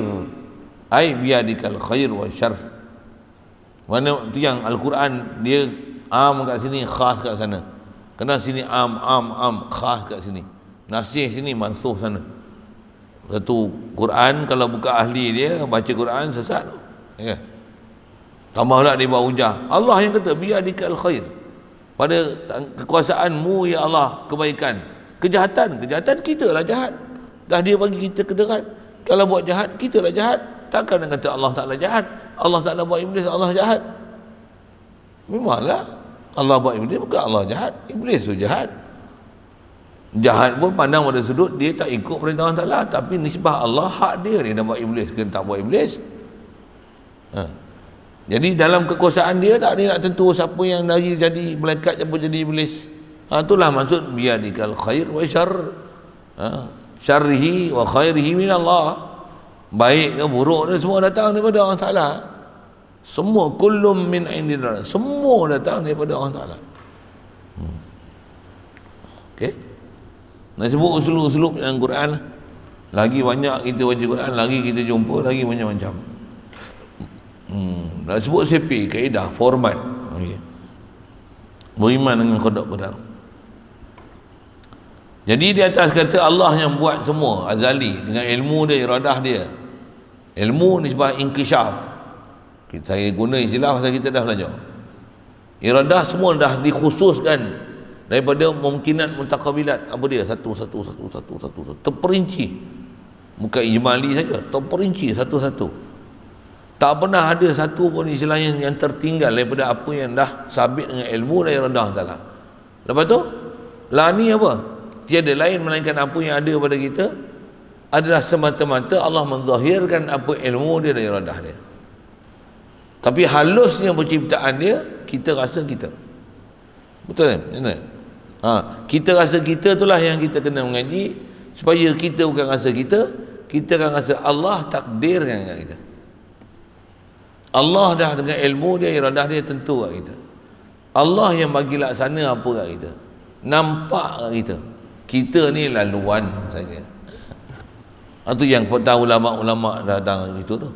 Biadikal khair wa syarr. Mana tu yang Al-Quran dia am kat sini, khas kat sana. Kena sini am, khas kat sini. Nasih sini, mansuh sana. Satu Quran kalau buka ahli dia baca Quran sesat tu. Ya. Tambah pula dia buat hujah. Allah yang kata biadikal khair. Pada kekuasaanmu ya Allah kebaikan. Kejahatan kita lah jahat. Dah dia bagi kita kederat. Kalau buat jahat kita lah jahat. Takkan nak kata Allah Ta'ala jahat. Allah Ta'ala buat iblis, Allah jahat. Memanglah Allah buat iblis bukan Allah jahat. Iblis tu jahat. Jahat pun pandang pada sudut dia tak ikut perintah Allah Ta'ala, tapi nisbah Allah hak dia dah buat iblis ke tak buat iblis. Jadi dalam kekuasaan dia tak ada nak tentu siapa yang dari jadi malaikat siapa jadi iblis. Itulah maksud biadikal khair wa syarr. Syarrihi wa khairihi min Allah. Baik ke buruk dia semua datang daripada Allah Ta'ala. Semua kullum min indillah. Semua datang daripada Allah Ta'ala. Okey. Nak sebut usul-usul dalam Quran, lagi banyak kita baca Quran, lagi kita jumpa, lagi macam-macam. Nak sebut CP, kaedah, format. Okay. Beriman dengan qada qadar. Jadi di atas kata Allah yang buat semua, azali, dengan ilmu dia, iradah dia. Ilmu nisbah inkishaf. Saya guna istilah pasal kita dah belajar. Iradah semua dah dikhususkan daripada mungkinat muntaqabilat. Apa dia? Satu terperinci, bukan ijmali saja, terperinci satu-satu. Tak pernah ada satu pun istilah yang tertinggal daripada apa yang dah sabit dengan ilmu dan iradah Ta'ala. Lepas tu lah ni apa? Tiada lain melainkan apa yang ada pada kita adalah semata-mata Allah menzahirkan apa ilmu dia dan iradah dia. Tapi halusnya penciptaan dia, kita rasa kita. Betul kan? Kita rasa kita itulah yang kita kena mengaji, supaya kita bukan rasa kita akan rasa Allah takdirkan kat kita. Allah dah dengan ilmu dia, iradah dia tentu kat kita. Allah yang bagi laksana apa kat kita, nampak kat kita. Kita ni laluan saja. Itu yang tahu ulama-ulama datang itu tu.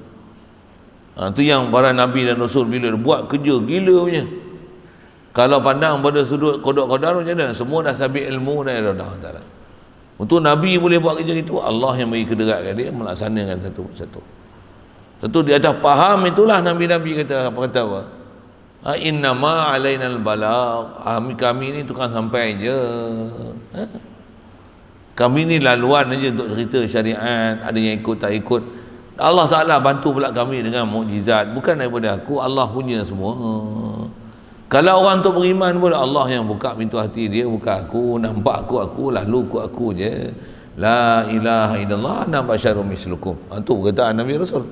Itu yang para nabi dan rasul bila buat kerja gila punya. Kalau pandang pada sudut qada-qadar macam mana? Semua dah sabit ilmu dan iradah Ta'ala. Untuk nabi boleh buat kerja itu, Allah yang bagi kederat kat dia melaksanakan satu persatu. Tentu di atas faham itulah nabi-nabi kata apa? Innama alainal balagh. Kami ni tukang sampai je. Kami ni laluan aja untuk cerita syariat, ada yang ikut tak ikut. Allah Ta'ala bantu pula kami dengan mukjizat, bukan daripada aku, Allah punya semua. Kalau orang tu beriman pun Allah yang buka pintu hati dia, bukan aku. Nampak aku lalu aku je. La ilaha illallah ana basyarun mislukum. Itu perkataan Nabi Rasul.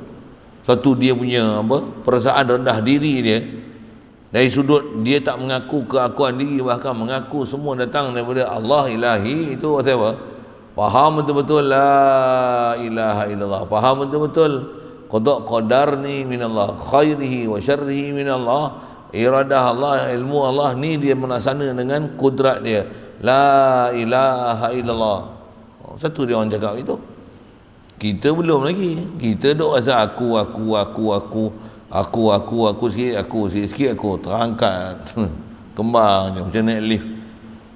Satu dia punya apa, perasaan rendah diri dia, dari sudut dia tak mengaku keakuan diri, bahkan mengaku semua datang daripada Allah ilahi. Itu pasal apa? Faham betul-betul la ilaha illallah, faham betul-betul qada qadar ni minallah, khairihi wa syarrihi minallah, iradah Allah, ilmu Allah ni dia melaksana dengan kudrat dia. La ilaha illallah. Satu dia orang cakap itu. Kita belum lagi. Kita duk rasa aku sikit aku terangkat kembang je macam naik lift,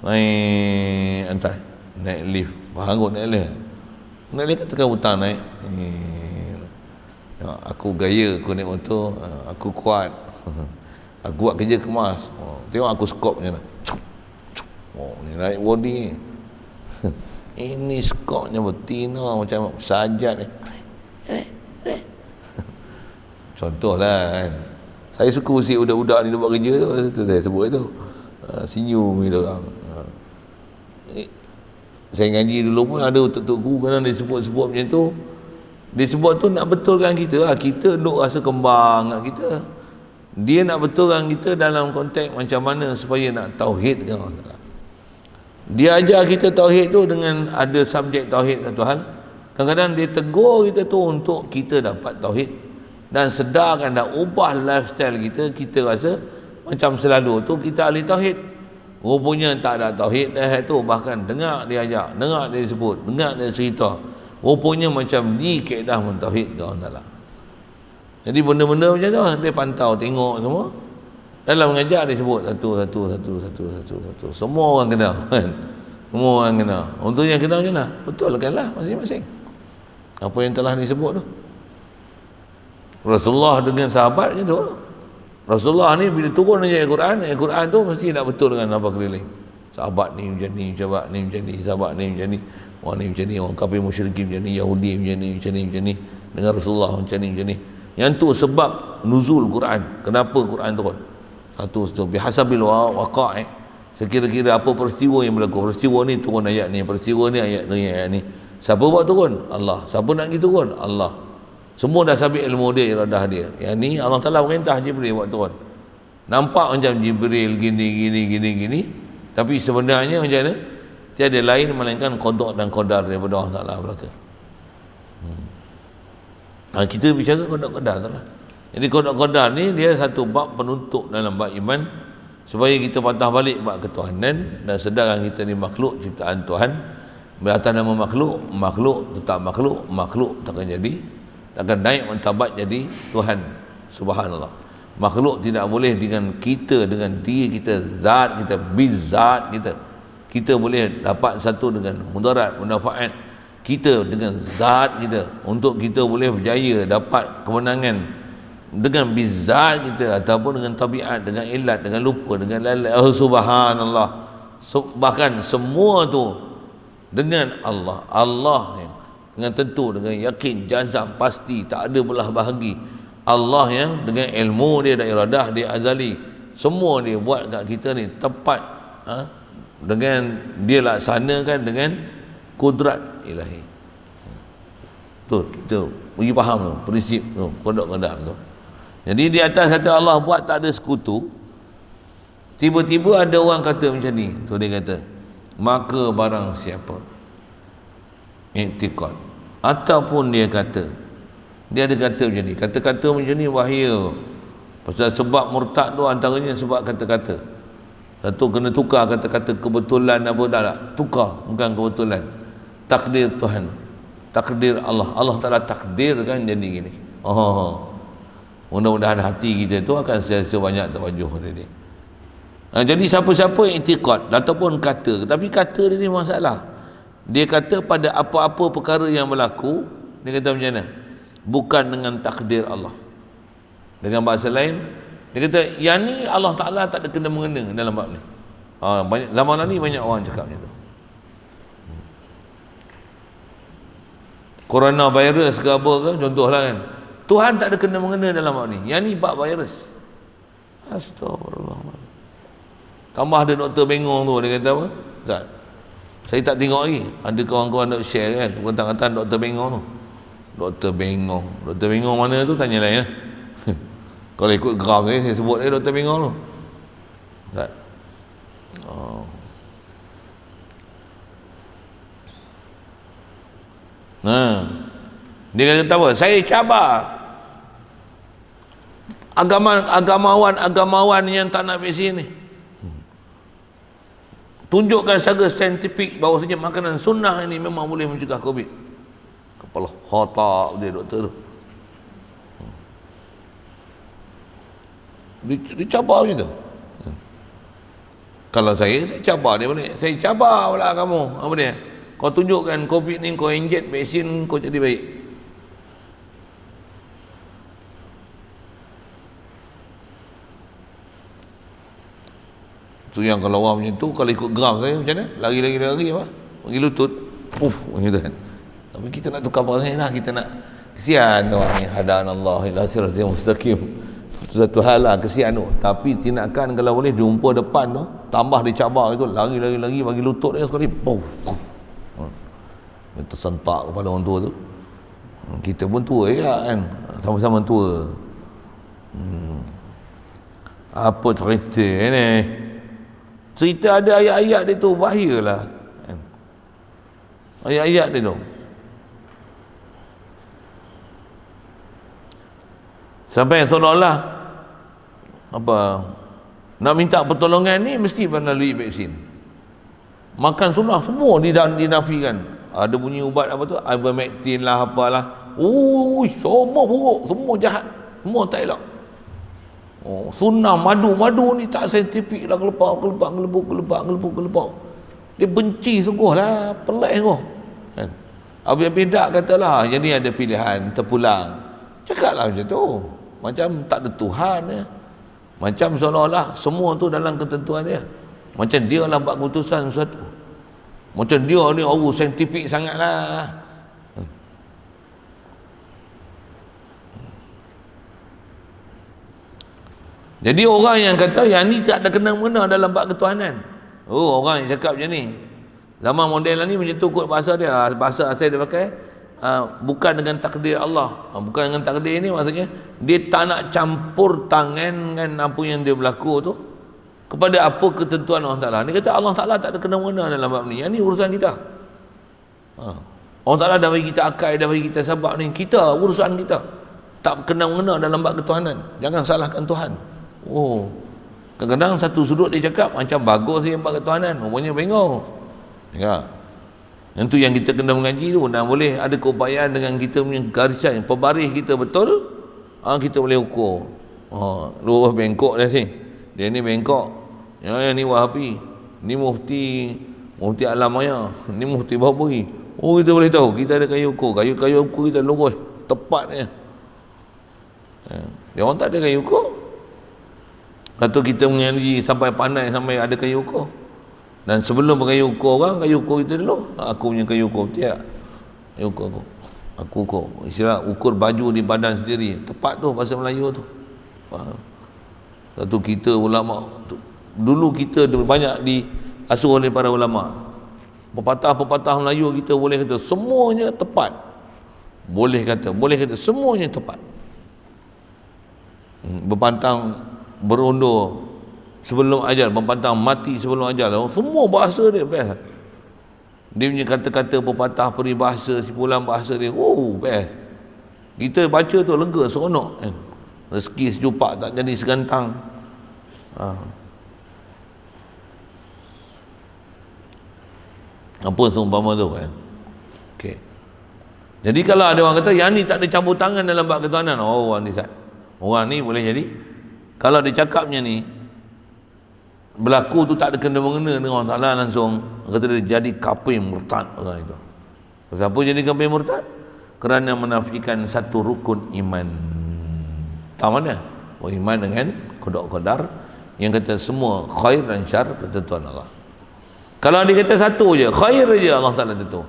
naik antai, naik lift, faham kot naik lift kat tekan hutang naik. Aku gaya, aku naik motor, aku kuat, aku buat kerja kemas. Tengok aku skop macam mana, ni naik body ni. Ini skopnya betina macam sajat ni. Contohlah kan, saya suka usik budak-budak ni buat kerja tu, saya sebut itu senyum dia orang. Saya ngaji dulu pun ada tok-tok guru kadang dia sebut-sebut macam tu. Dia sebut tu nak betulkan kita lah. Kita duk rasa kembang kat kita. Dia nak betulkan kita dalam konteks macam mana supaya nak tauhidkan Allah. Dia ajar kita tauhid tu dengan ada subjek tauhid satu hal. Kadang-kadang dia tegur kita tu untuk kita dapat tauhid dan sedarkan dan ubah lifestyle kita. Kita rasa macam selalu tu kita ahli tauhid, rupanya tak ada tauhid dah tu. Bahkan dengar dia ajak, dengar dia sebut, dengar dia cerita, rupanya macam ni kaedah mentauhidkan Allah Ta'ala. Jadi benda-benda macam tu dia pantau tengok semua. Dalam mengajar dia sebut satu. Semua orang kena kan? Semua orang kena. Untuk yang kena macam mana? Betulkanlah masing-masing apa yang telah disebut tu. Rasulullah dengan sahabat macam tu. Rasulullah ni bila turun ayat Quran tu mesti nak betul dengan apa keliling. Sahabat ni macam ni, sahabat ni macam ni, sahabat ni macam ni, orang ni macam ni, orang kafir musyrikin macam ni, Yahudi macam ni, dengan Rasulullah macam ni. Yang tu sebab nuzul Quran. Kenapa Quran turun? Satu bihasabil waqa', sekira-kira apa peristiwa yang berlaku. Peristiwa ni turun ayat ni, peristiwa ni ayat ni. Siapa buat turun? Allah. Siapa nak gitu turun? Allah. Semua dah sabit ilmu dia, iradah dia. Yang ni Allah Ta'ala perintah Jibril buat turun. Nampak macam Jibril gini, tapi sebenarnya macam mana? Tiada lain melainkan qada dan qadar daripada Allah Ta'ala belaka. Kita bicara qada-qadar tu lah. Jadi qada-qadar ni dia satu bab penutup dalam bab iman, supaya kita patah balik bab ketuhanan dan sedarkan kita ni makhluk ciptaan Tuhan. Atas nama makhluk tetap makhluk takkan jadi, takkan naik martabat jadi Tuhan. Subhanallah. Makhluk tidak boleh dengan kita, dengan diri kita, zat kita, bizat kita. Kita boleh dapat satu dengan mudarat, mudafaat kita dengan zat kita, untuk kita boleh berjaya dapat kemenangan dengan bizat kita, ataupun dengan tabiat, dengan ilat, dengan lupa, dengan lalai. Subhanallah. Bahkan semua tu dengan Allah yang dengan tentu, dengan yakin, jazam, pasti, tak ada belah bahagi. Allah yang dengan ilmu dia dan iradah dia azali, semua dia buat kat kita ni tepat, dengan dia laksanakan dengan kudrat ilahi. Tu kita pergi faham tu prinsip tu, qada-qadar tu. Jadi di atas kata Allah buat tak ada sekutu, tiba-tiba ada orang kata macam ni. Tu dia kata, maka barang siapa i'tiqad, ataupun dia kata, dia ada kata macam ni, kata-kata macam ni bahaya. Pasal sebab murtad tu antaranya sebab kata-kata. Satu kena tukar kata-kata kebetulan apa tak, tukar, bukan kebetulan. Takdir Tuhan, takdir Allah Ta'ala takdirkan jadi gini. Mudah-mudahan hati kita tu akan sebanyak tawajuh dia. Jadi siapa-siapa yang i'tiqad ataupun kata, tapi kata dia ni masalah. Dia kata pada apa-apa perkara yang berlaku, dia kata macam mana? Bukan dengan takdir Allah. Dengan bahasa lain, dia kata yang ni Allah Ta'ala tak ada kena-mengena dalam bab ni. Banyak, zaman ni banyak orang cakap macam tu. Coronavirus ke apa ke, contohlah kan, Tuhan tak ada kena-mengena dalam bab ni. Yang ni bab virus. Astagfirullah. Tambah ada doktor bengong tu, dia kata apa? Ustaz, saya tak tengok lagi. Ada kawan-kawan nak share kan, kata-kata doktor bengong tu. Doktor bengong. Doktor bengong mana tu tanya lain ya. Kalau ikut graf saya sebut dia doktor bengong tu. Tak. Oh. Nah. Dia kata apa? Saya cabar agamawan yang tak nak vaksin ni. Tunjukkan secara saintifik bahawasanya makanan sunnah ini memang boleh mencegah COVID. Kepala otak dia doktor tu. Dia cabar macam tu. Kalau saya cabar dia balik. Saya cabar pula kamu. Apa dia? Kau tunjukkan COVID ni, kau inject vaksin, kau jadi baik. Tu yang kalau orang macam tu, kalau ikut graf saya macam mana? Lari apa? Bagi lutut. Macam tu kan. Tapi kita nak tukar perasaan lah. Kita nak kesian orang ni. Hadanallah ila siratal mustaqim. Itu satu hal lah, kesian tu. Tapi tindakan kalau boleh jumpa depan tu, tambah dicabar itu, lari bagi lutut dia sekali. Tersentak kepala orang tua tu. Kita pun tua ya kan. Sama-sama tua. Apa cerita ni? Cerita ada ayat-ayat dia tu, bahayalah. Ayat-ayat dia tu. Sampai seolah-olah apa nak minta pertolongan ni mesti melalui vaksin. Makan sunnah semua dinafikan. Ada bunyi ubat apa tu, ivermectin lah apalah. Semua buruk, semua jahat, semua tak elok. Sunnah madu ni tak saintifik lah, gelebak. Dia benci sungguh lah, pelik sungguh kan? Habis tak katalah, jadi ada pilihan, terpulang. Cakaplah macam tu, macam tak ada Tuhan ya. Macam seolah-olah semua tu dalam ketentuan dia. Macam dia lah buat keputusan sesuatu. Macam dia ni saintifik sangat lah. Jadi orang yang kata yang ni tak ada kena-mengena dalam bab ketuhanan. Orang yang cakap macam ni. Zaman moden ni macam tu kot bahasa dia. Bahasa asal dia pakai bukan dengan takdir Allah. Bukan dengan takdir ni maksudnya dia tak nak campur tangan dengan apa yang dia berlaku tu kepada apa ketentuan Allah Ta'ala. Dia kata Allah Ta'ala tak ada kena-mengena dalam bab ni. Yang ni urusan kita. Allah Ta'ala dah bagi kita akal, dah bagi kita sabak ni. Kita, urusan kita. Tak kena-mengena dalam bab ketuhanan. Jangan salahkan Tuhan. Kadang-kadang satu sudut dia cakap macam bagus dia bab ketuhanan, rupanya bengong ya. Yang tu yang kita kena mengaji tu, dan boleh ada keupayaan dengan kita punya garisan pebaris kita betul, kita boleh ukur. Luah bengkok dah ni, dia ni bengkok yang ni Wahabi, ni mufti alam maya, ni mufti Babui. Kita boleh tahu, kita ada kayu ukur, kayu ukur kita lurus tepatnya. Dia orang tak ada kayu ukur. Atau kita mengaji sampai pandai sampai ada kayu ukur. Dan sebelum berkayu ukur orang, kayu ukur kita dulu. Aku punya kayu ukur tiap. Kayu ukur aku ukur. Istilah ukur baju di badan sendiri. Tepat tu bahasa Melayu tu. Satu kita ulama dulu kita banyak diasuh oleh para ulama. Pepatah-pepatah Melayu kita boleh kata semuanya tepat. Boleh kata semuanya tepat. Berpantang berundur sebelum ajal, berpantang mati sebelum ajal. Semua bahasa dia best. Dia punya kata-kata pepatah, peribahasa, simpulan bahasa dia best. Kita baca tu lega, seronok kan? Rezeki sejupak tak jadi segantang. Apa seumpama tu kan? Okay. Jadi kalau ada orang kata yang ni tak ada campur tangan dalam bab ketuhanan, orang ni boleh jadi, kalau dia cakapnya ni berlaku tu tak ada kena-mengena dengan Allah Ta'ala langsung, kata dia jadi kafir murtad orang itu. Kenapa jadi kafir murtad? Kerana menafikan satu rukun iman. Tahu mana? Iman dengan qada-qadar, yang kata semua khair dan syar ketentuan Allah. Kalau dia kata satu je, khair je Allah Ta'ala tentu.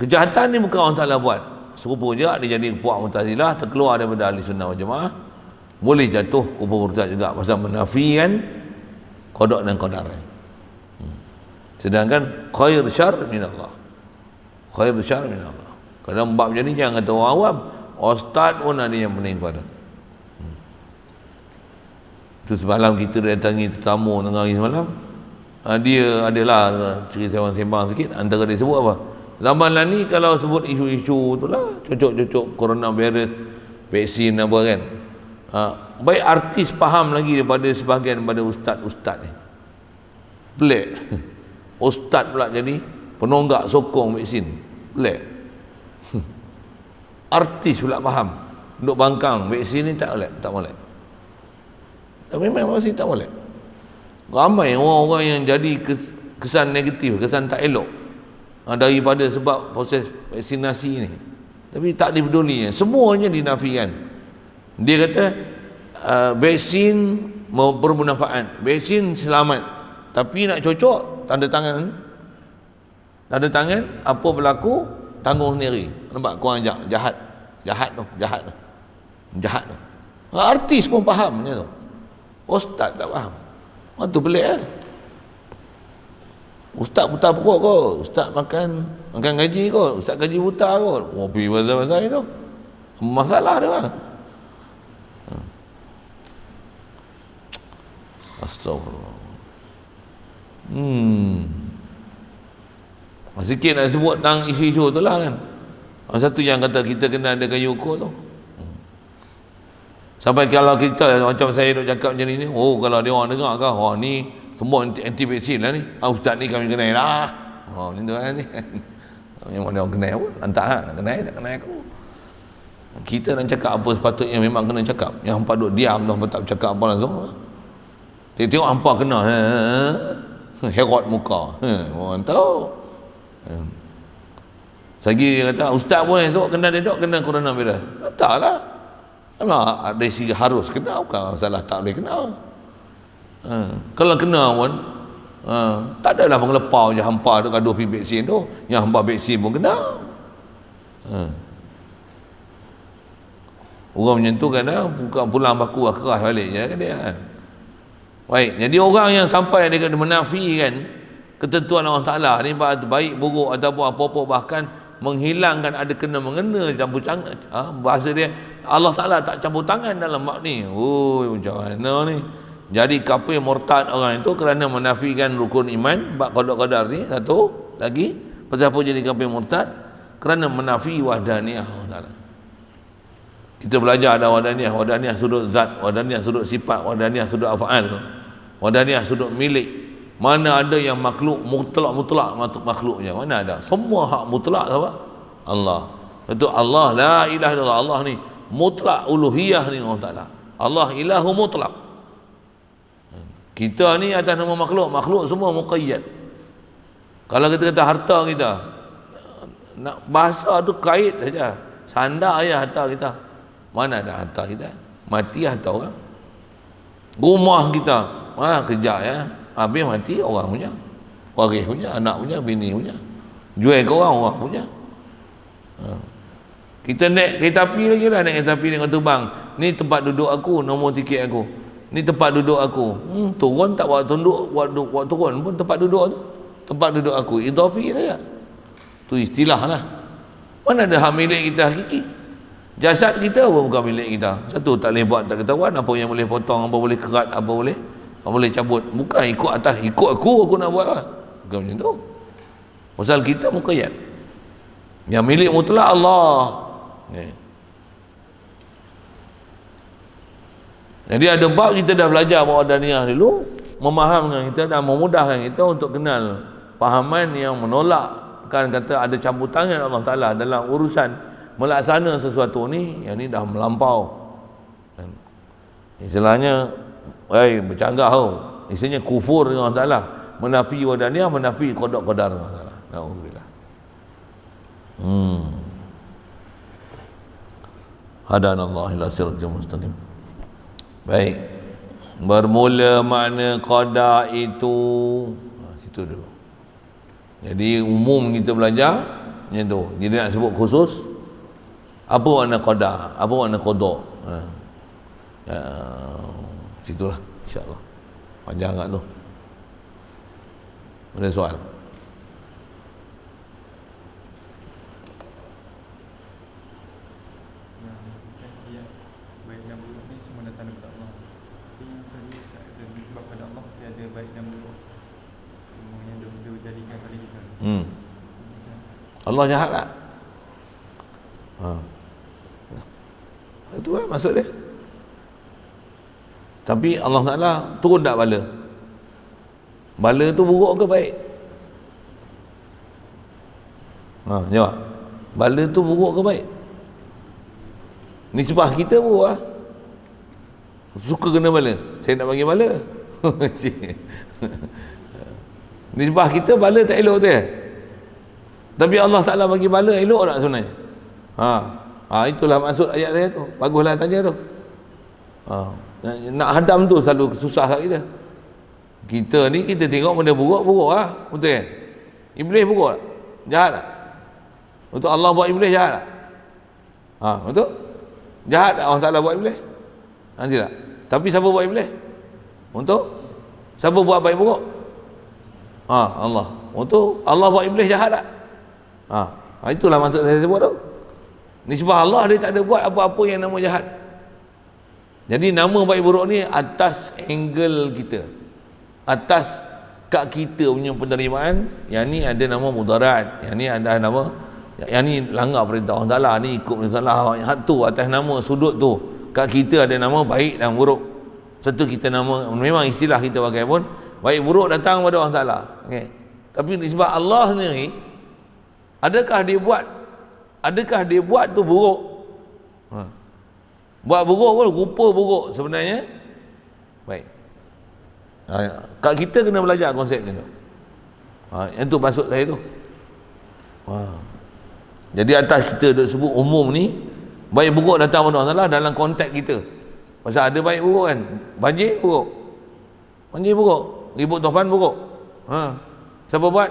Kejahatan ni bukan Allah Ta'ala buat. Serupa je dia jadi puak Mu'tazilah, terkeluar daripada ahli sunnah wal jamaah. Boleh jatuh kufur murtad juga pasal menafikan qada dan qadar. Sedangkan khair syar min Allah. Khair syar min Allah. Kadang bab macam ni jangan kata orang awam, ustaz pun ada yang pening kepala. Tu semalam kita datangi tetamu tengah hari semalam, dia adalah cerita sembang sikit, antara dia sebut apa, zaman lah ni kalau sebut isu-isu tu lah, cocok-cocok coronavirus, vaksin apa kan, baik artis faham lagi daripada sebahagian daripada ustaz-ustaz ni. Pelik. Ustaz pula jadi penonggak sokong vaksin. Pelik. Artis pula faham, duk bangkang vaksin ni tak boleh. Memang masih tak boleh. Ramai orang-orang yang jadi kesan negatif, kesan tak elok daripada sebab proses vaksinasi ni. Tapi tak dipedulinya, semuanya dinafikan. Dia kata vaksin bermanfaat, vaksin selamat, tapi nak cocok tanda tangan apa berlaku tanggung sendiri. Nampak korang jahat tu. Artis pun faham macam tu, ustaz tak faham. Tu pelik lah. Ustaz buta perut kot, ustaz makan gaji kot, ustaz gaji buta kot. Pergi pasal itu masalah dia bang. Astagfirullah. Sikit nak sebut tentang isu-isu tu lah kan. Satu yang kata kita kena ada kayu ukur tu. Sampai kalau kita macam saya duk cakap macam ni, kalau dia orang dengar kan, ni semua anti vaksin lah ni. Ustaz ni kami kenal lah. Macam tu kan ni. Memang dia orang kenal pun, lantak nak kenal aku. Kita nak cakap apa sepatutnya memang kena cakap. Yang hampa duk diam dah, tak bercakap apa langsung. Dia tengok hampa kena, herot muka. Orang tahu. Lagi dia kata, ustaz pun esok kena coronavirus. Taklah. Memang ada segi harus kena, bukan salah tak boleh kena. Kalau kena pun tak adalah mengelepau je hampa tu gaduh pergi vaksin tu, yang hampa vaksin pun kena. Orang macam tu kadang pulang baku keras balik je kan dia kan. Baik, jadi orang yang sampai dia kata menafikan ketentuan Allah Ta'ala ni, baik buruk ataupun apa-apa, bahkan menghilangkan ada kena mengena, campur tangan, bahasa dia Allah Ta'ala tak campur tangan dalam bab ni. Macam mana ni? Jadi kafir murtad orang itu kerana menafikan rukun iman, bab qada-qadar ni. Satu lagi, pasal apa jadi kafir murtad? Kerana menafi wahdaniyah Allah Ta'ala. Kita belajar ada wahdaniyah sudut zat, wahdaniyah sudut sifat, wahdaniyah sudut af'al, wahdaniyah sudut milik. Mana ada yang makhluk mutlak makhluknya, mana ada? Semua hak mutlak apa? Allah. Itu Allah, la ilaha illallah. Allah ni mutlak uluhiyah ni Allah Ta'ala. Allah ilahu mutlak. Kita ni atas nama makhluk semua muqayyad. Kalau kita kata harta kita, nak bahasa tu kait saja, sandar aja harta kita. Mana ada harta kita? Mati harta orang. Rumah kita, kejap ya, habis mati orang punya, waris punya, anak punya, bini punya, jual ke orang punya. Kita naik kereta api lagi lah, naik kereta api dengan terbang, ni tempat duduk aku, nombor tiket aku, ni tempat duduk aku. Turun tak buat tunduk, buat turun pun tempat duduk tu, tempat duduk aku, idhafi saja. Tu istilah lah. Mana ada hak milik kita hakiki? Jasad kita pun bukan milik kita. Satu, tak boleh buat tak ketahuan, apa yang boleh potong, apa boleh kerat, apa boleh cabut. Bukan ikut atas, ikut aku nak buat lah. Bukan macam tu. Pasal kita muqayyad. Yang milik mutlak Allah. Jadi ada bab kita dah belajar wahdaniyah dulu, memahamkan kita dan memudahkan kita untuk kenal fahaman yang menolakkan kata ada campur tangan Allah Ta'ala dalam urusan melaksana sesuatu ni. Yang ni dah melampau. Istilahnya bercanggah tau. Istilahnya kufur dengan Allah Ta'ala, menafi wahdaniyah, menafi qada' Allah Ta'ala. Alhamdulillah. Hadanallahu ila siratal mustaqim. Baik. Bermula makna qada itu situ dulu. Jadi umum kita belajar macam tu. Jadi nak sebut khusus apa makna qada, apa makna qada. Situlah insya-Allah. Panjang agak tu. Ada soal? tadi ada nisbah pada Allah, dia ada baik dan buruk. Semuanya dia jadikan pada kita. Allah jahat tak? Itu kan maksud dia. Tapi Allah Ta'ala turun tak bala? Bala tu buruk ke baik? Jawab. Bala tu buruk ke baik? Nisbah kita buruk lah. Suka kena bala. Saya nak bagi bala. Nisbah kita bala tak elok tu ya? Tapi Allah Ta'ala bagi bala elok tak sebenarnya? Itulah maksud ayat saya tu. Baguslah tanya tu. Nak hadam tu selalu susah kat kita. Kita ni kita tengok benda buruk lah, betul kan? Iblis buruk tak? Jahat tak? Untuk Allah buat iblis jahat tak? Betul? Jahat tak Allah Ta'ala buat iblis? Nanti tak? Tapi siapa buat iblis? Untuk siapa buat baik buruk? Allah. Untuk Allah buat iblis jahat tak? Itulah maksud saya sebut tu. Nisbah Allah, dia tak ada buat apa-apa yang nama jahat. Jadi nama baik buruk ni atas angle kita, atas kat kita punya penerimaan. Yang ni ada nama mudarat, yang ni ada nama, yang ni langgar perintah Allah Ta'ala, ni ikut perintah Allah. Yang tu atas nama sudut tu, kat kita ada nama baik dan buruk. Satu kita nama, memang istilah kita pakai pun baik buruk datang pada Allah Ta'ala, okay. Tapi sebab Allah ni, adakah dia buat tu buruk? Buat buruk pun rupa buruk, sebenarnya baik. Kat kita kena belajar konsep ni tu. Yang tu maksud saya tu. Jadi atas kita duk sebut umum ni, baik buruk datang pada Allah Ta'ala dalam konteks kita. Pasal ada baik buruk kan. Banjir buruk, ribut tufan buruk. Siapa buat?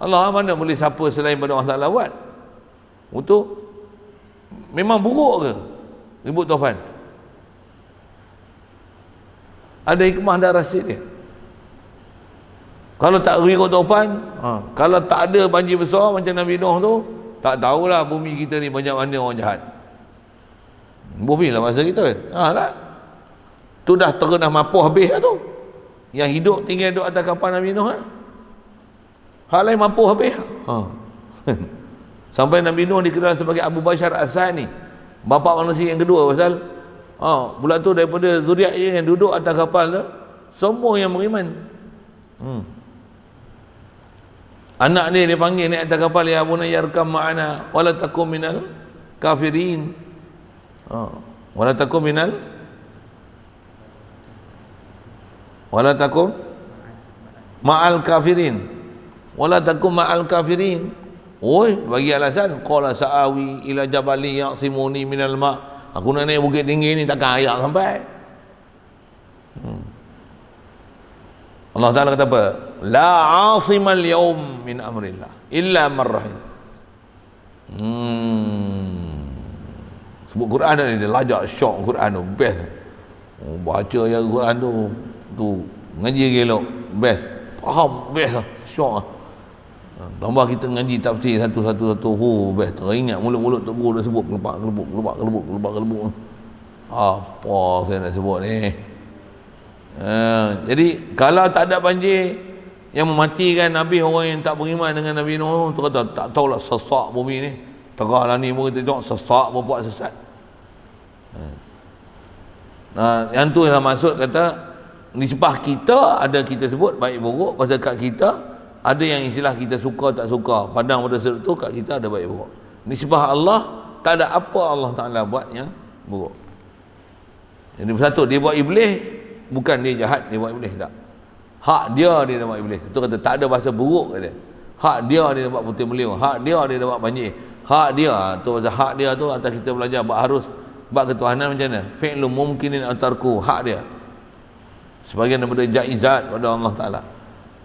Allah. Mana boleh siapa selain pada Allah Ta'ala buat? Betul? Memang buruk ke ribut tufan? Ada hikmah dan rahsia dia. Kalau tak ribut tufan, kalau tak ada banjir besar macam Nabi Nuh tu, tak tahulah bumi kita ni banyak mana orang jahat. Bumi lah masa kita kan. Tak. Tu dah terkena mapuh habis lah tu. Yang hidup tinggal duduk atas kapal Nabi Nuh kan. Hal lain mapuh habis. Sampai Nabi Nuh dikenal sebagai Abu Bashar As-Sani, bapa manusia yang kedua. Pasal pula tu daripada zuriat yang duduk atas kapal tu semua yang beriman. Anak dia panggil naik atas kapal, ya bunayya yarkam ma'ana wala takum minal kafirin. Wala takum ma'al kafirin. Wala takum ma'al kafirin. Bagi alasan, qala sa'awi ila jabali ya'simuni minal ma'. Aku nak naik bukit tinggi ni takkan ayak sampai. Allah Ta'ala kata apa? La 'asimal yawm min amrillah illa man rahim. Sebut Quran ni dia lajak syok Quran tu best. Baca yang Quran tu ngaji gelok best. Faham best lah, syok lah. Tambah kita ngaji tafsir satu-satu best. Teringat mulut-mulut tu guru dah sebut kelebuk. Apa saya nak sebut ni? Jadi kalau tak ada banjir yang mematikan habis orang yang tak beriman dengan Nabi Nuh tu, kata tak tahulah sesak bumi ni. Terahlah ni pun kita tengok sesak berbuat sesat. Yang tu yang maksud kata nisbah kita ada, kita sebut baik buruk. Pasal kat kita ada yang istilah kita suka tak suka, pandang pada sudut tu, kat kita ada baik buruk. Nisbah Allah tak ada apa Allah Ta'ala buat yang buruk. Jadi satu, dia buat iblis, bukan dia jahat dia buat iblis, tak. Hak dia dah buat iblis. Itu kata tak ada bahasa buruk kat dia. Hak dia dah buat putih beliau, hak dia dah buat banjir, hak dia tu. Pasal hak dia tu atas kita belajar bab harus bab ketuhanan macam mana, fi'lu mumkinin antarku, hak dia sebagian daripada jaizat pada Allah Ta'ala.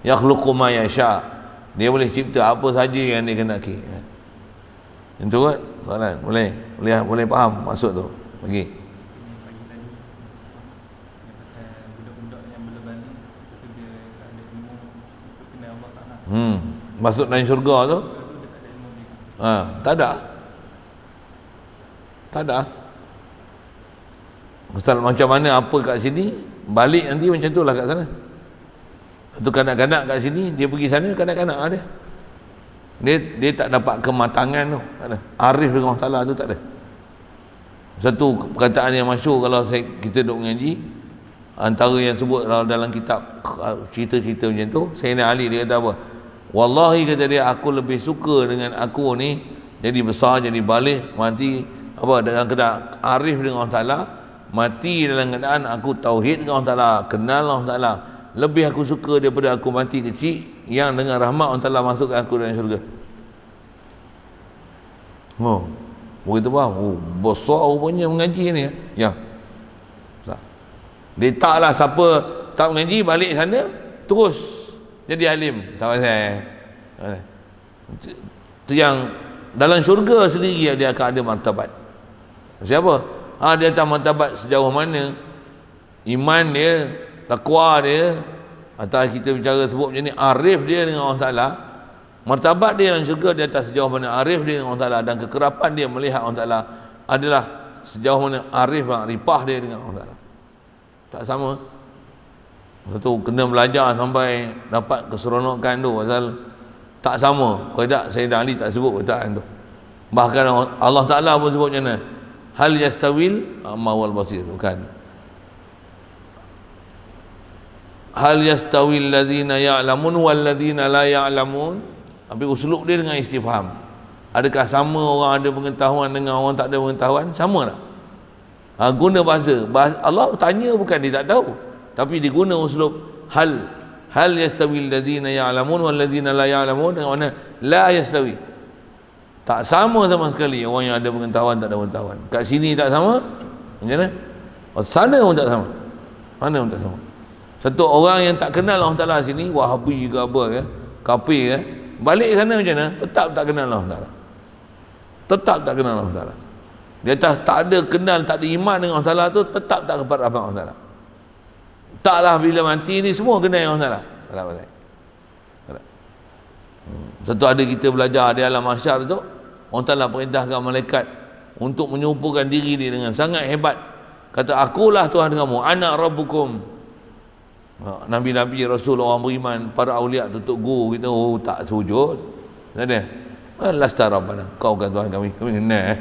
Yakhluqu ma yasha, dia boleh cipta apa saja yang dia kehendaki. Itu kan soalan. Boleh faham maksud tu? Bagi Pagi tadi yang pasal budak-budak yang berleban ni, itu dia tak ada ilmu untuk kenal Allah Ta'ala. Masuk dalam syurga tu, Dia tak ada ilmu dia. tak ada. Pasal macam mana apa kat sini balik nanti macam tu lah kat sana. Tu kanak-kanak kat sini, dia pergi sana kanak-kanak dia. Dia tak dapat kematangan tu, tak ada. Arif dengan Allah Ta'ala tu tak ada. Satu perkataan yang masyhur kalau kita duk mengaji, antara yang sebut dalam kitab cerita-cerita macam tu, Sayyidina Ali dia kata apa? Wallahi kata dia, aku lebih suka dengan aku ni jadi besar, jadi balik, mati apa dalam keadaan arif dengan Allah Ta'ala, mati dalam keadaan aku tauhid dengan Allah Ta'ala, kenal Allah Ta'ala, lebih aku suka daripada aku mati kecil yang dengan rahmat Allah Ta'ala masukkan aku dalam syurga. Begitu faham? Besar rupanya mengaji ni ya. Dia taklah siapa tak mengaji balik sana terus jadi alim, tak pasal. Itu yang dalam syurga sendiri dia akan ada martabat. Siapa? Dia atas martabat sejauh mana iman dia, takwa dia, atau kita bicara sebut macam ni, arif dia dengan Allah Ta'ala, martabat dia dalam syurga di atas sejauh mana arif dia dengan Allah Ta'ala, dan kekerapan dia melihat Allah Ta'ala adalah sejauh mana arif dan ripah dia dengan Allah Ta'ala. Tak sama. Satu kena belajar sampai dapat keseronokan tu, pasal tak sama. Kalau tak, Sayyidina Ali tak sebut perkataan tu. Bahkan Allah Ta'ala pun sebut macam mana? Hal yastawil amma wal basir. Bukan. Hal yastawil ladhina ya'lamun wal ladhina la ya'lamun. Tapi uslub dia dengan istifham. Adakah sama orang ada pengetahuan dengan orang tak ada pengetahuan? Sama tak? Guna bahasa Allah tanya, bukan dia tak tahu, tapi diguna uslub hal yastawil ladhina ya'lamun wal ladhina la ya'lamun, dengan mana la yastawi, tak sama sama sekali orang yang ada pengetahuan tak ada pengetahuan. Kat sini tak sama, macam mana? Sana pun tak sama, mana pun tak sama. Satu orang yang tak kenal Allah Ta'ala sini, Wahabi ke apa ke, kafir ke, balik sana macam mana? Tetap tak kenal Allah Ta'ala, tetap tak kenal Allah Ta'ala. Dia tak ada kenal, tak ada iman dengan Allah Ta'ala tu, tetap tak dapat rahmat Allah Ta'ala. Taklah bila mati ni semua kenal Allah Ta'ala. Tak apa. Satu ada kita belajar di alam mahsyar tu, Allah Ta'ala perintahkan malaikat untuk menyerupakan diri dia dengan sangat hebat. Kata, akulah Tuhan kamu, ana rabbukum. Nabi-nabi, Rasul, orang beriman, para awliya, tutup guru kita, tak sujud. Tak ada. Lasta rabbana, kau kan Tuhan kami. Kami kenal.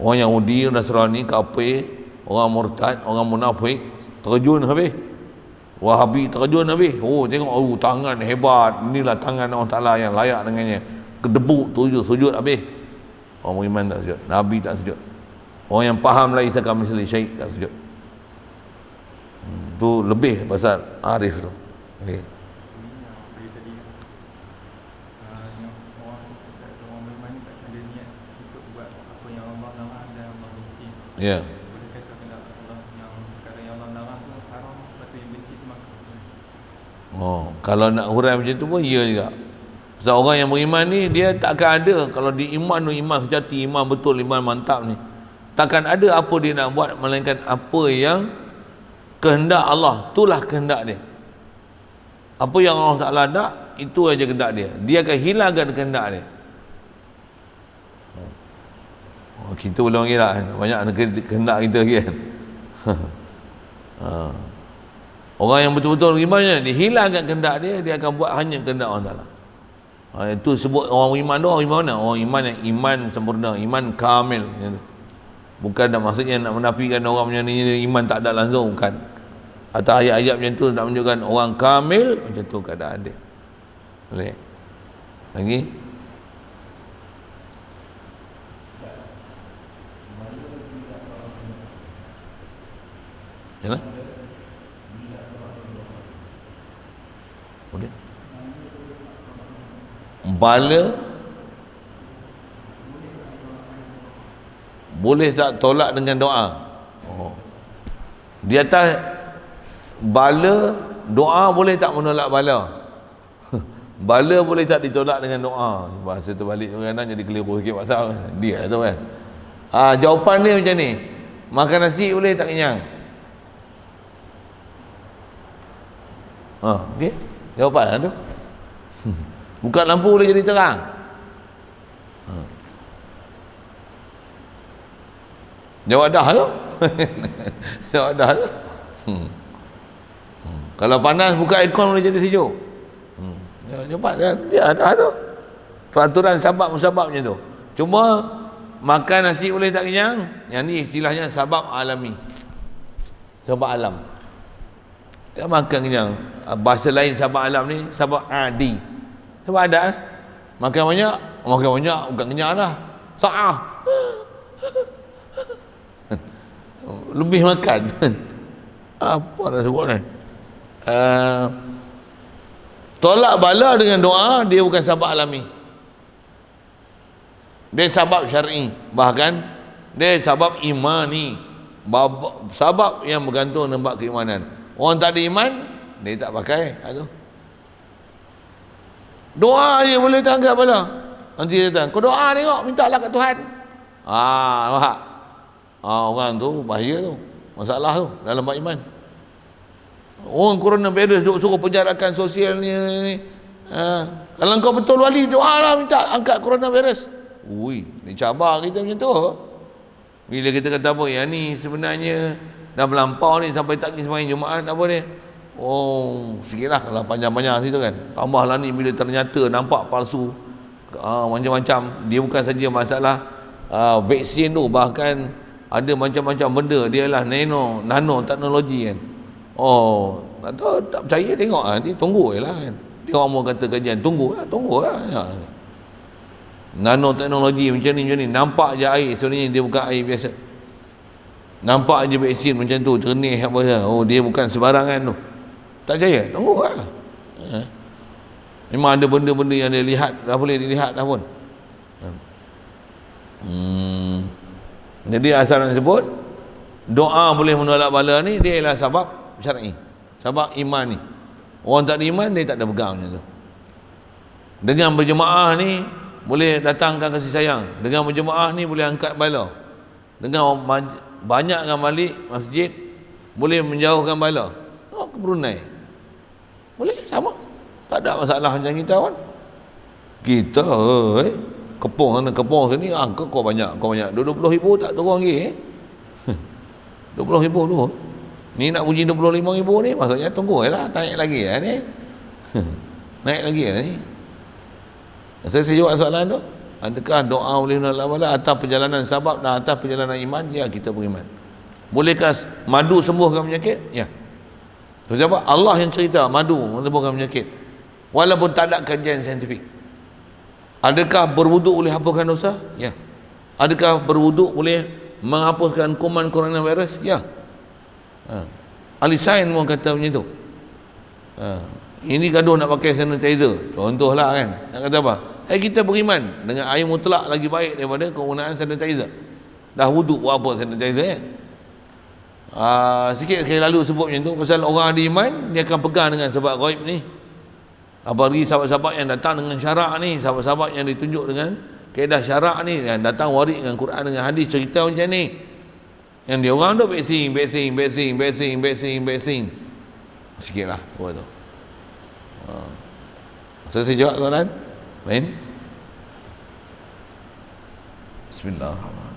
Orang Yahudi, Nasrani, kafir, orang murtad, orang munafik, terjun habis. Wahabi terjun habis. Tengok, tangan hebat, inilah tangan Allah Ta'ala yang layak dengannya. Kedebuk sujud habis. Orang beriman tak sujud, Nabi tak sujud. Orang yang faham la ilaha illallah syait tak sujud. Tu lebih pasal arif tu. Okay. Ya. Yeah. Boleh kata Allah yang perkara yang Allah larang tu haram, lepas tu yang benci tu makruh. Kalau nak hurai macam tu pun ya juga. Sebab orang yang beriman ni dia takkan ada, kalau di iman tu, iman sejati, iman betul, iman mantap ni, takkan ada apa dia nak buat melainkan apa yang kehendak Allah, itulah kehendak dia. Apa yang Allah Ta'ala nak, itu aja kehendak dia. Dia akan hilangkan kehendak dia. Kita boleh panggil lah, banyak kehendak kita kan. Orang yang betul-betul beriman, dia hilangkan kehendak dia, dia akan buat hanya kehendak Allah Ta'ala. Itu sebut orang beriman tu, orang iman mana? Orang iman yang iman sempurna, iman kamil. Bukan nak maksudnya nak menafikan orang macam ni iman tak ada langsung, bukan. Atau ayat-ayat macam tu nak menunjukkan orang kamil, macam tu keadaan dia. Boleh? Lagi? Ya lah? Boleh? Bala boleh tak tolak dengan doa? Di atas bala, doa boleh tak menolak bala? Bala boleh tak ditolak dengan doa? Bahasa terbalik kadang-kadang jadi keliru sikit pasal dia tu kan. Jawapan dia macam ni, makan nasi boleh tak kenyang? Okey, jawapan lah tu. Buka lampu boleh jadi terang. Jawab dah tu. Jawab dah tu. Kalau panas buka aircon boleh jadi sejuk. Cepat dia ada tu. Peraturan sabab-musabab macam tu. Cuma makan nasi boleh tak kenyang? Yang ni istilahnya sabab alami. Sebab alam. Tak makan kenyang. Bahasa lain sabab alam ni sabab adi. Sebab ada makan banyak bukan kenyang dah. Sa'ah. Lebih makan. Apa nak sebut ni? Tolak bala dengan doa dia bukan sabab alami. Dia sabab syar'i. Bahkan dia sabab imani. Sabab yang bergantung dengan keimanan. Orang tak ada iman, dia tak pakai. Itu. Doa je boleh tangkap bala. Nanti dia datang, kau doa tengok, minta lah kat Tuhan. Nampak? Orang tu bahaya tu. Masalah tu dalam bab iman. Orang coronavirus duk suruh penjarakan sosial ni. Kalau kau betul wali, doa lah minta angkat coronavirus. Ui, ni cabar kita macam tu. Bila kita kata apa, yang ni sebenarnya dah melampau ni sampai tak pergi sembahyang Jumaat apa dia. Sikit lah kalau panjang-panjang situ kan. Tambahlah ni bila ternyata nampak palsu. Macam-macam. Dia bukan saja masalah vaksin tu, bahkan ada macam-macam benda. Dia lah nano teknologi kan. Tak tahu, tak percaya tengok nanti tunggu je lah kan. Dia orang kata kajian, tunggu lah ya. Nanoteknologi macam ni nampak je air, sebenarnya dia bukan air biasa. Nampak je vaksin macam tu, jernih apa saja. Dia bukan sebarangan tu. Tak percaya, tunggu lah. Memang ada benda-benda yang dia lihat, dah boleh dilihat dah pun. Jadi asal nak sebut doa boleh menolak bala ni, dia ialah sabab syar'i, sabab iman ni. Orang tak ada iman, dia tak ada pegang macam tu. Dengan berjemaah ni boleh datangkan kasih sayang. Dengan berjemaah ni boleh angkat bala. Dengan banyakkan balik masjid boleh menjauhkan bala. Ke Brunei boleh sama, tak ada masalah macam kita kan. Kita kepong sini kau banyak 20,000 tak turun lagi 20,000 tu. Ni nak uji 25,000 ni, maksudnya tunggu lah, naik lagi lah ni. Naik lagi lah ni. Saya jawab soalan tu. Adakah doa boleh menolak bala atas perjalanan sabab dan atas perjalanan iman? Ya, kita beriman. Bolehkah madu sembuhkan penyakit? Ya. Sebab Allah yang cerita madu sembuhkan penyakit. Walaupun tak ada kajian saintifik. Adakah berwuduk boleh hapuskan dosa? Ya. Adakah berwuduk boleh menghapuskan kuman coronavirus? Ya. Ahli sains pun kata macam tu. Ini gaduh nak pakai sanitizer, contohlah kan. Nak kata apa? Kita beriman dengan air mutlak lagi baik daripada penggunaan sanitizer. Dah wuduk buat apa sanitizer ya? Sikit sekali lalu sebut macam tu, pasal orang ada iman dia akan pegang dengan sebab ghaib ni. Apalagi sahabat-sahabat yang datang dengan syarak ni, sahabat-sahabat yang ditunjuk dengan kaedah syarak ni, yang datang waris dengan Quran dengan hadis, cerita macam ni. Yang dia orang tu vaksin. Sikitlah buat tu. Saya jawab soalan lain. Bismillahirrahmanirrahim.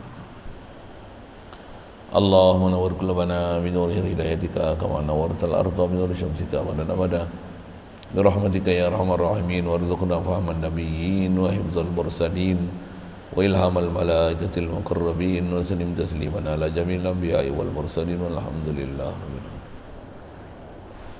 Allahumma nawwir qulubana bi nuri hidayatika kama nawwartal arda bi nuri syamsika wa abada bi rahmatika ya arhamar rahimin warzuqna fahman nabiyyin wa hifzal mursalin wa ilhamal malaikatil muqarrabin wa sallim tasliman ala jamil anbiya'i wal mursalin walhamdulillahi rabbil alamin.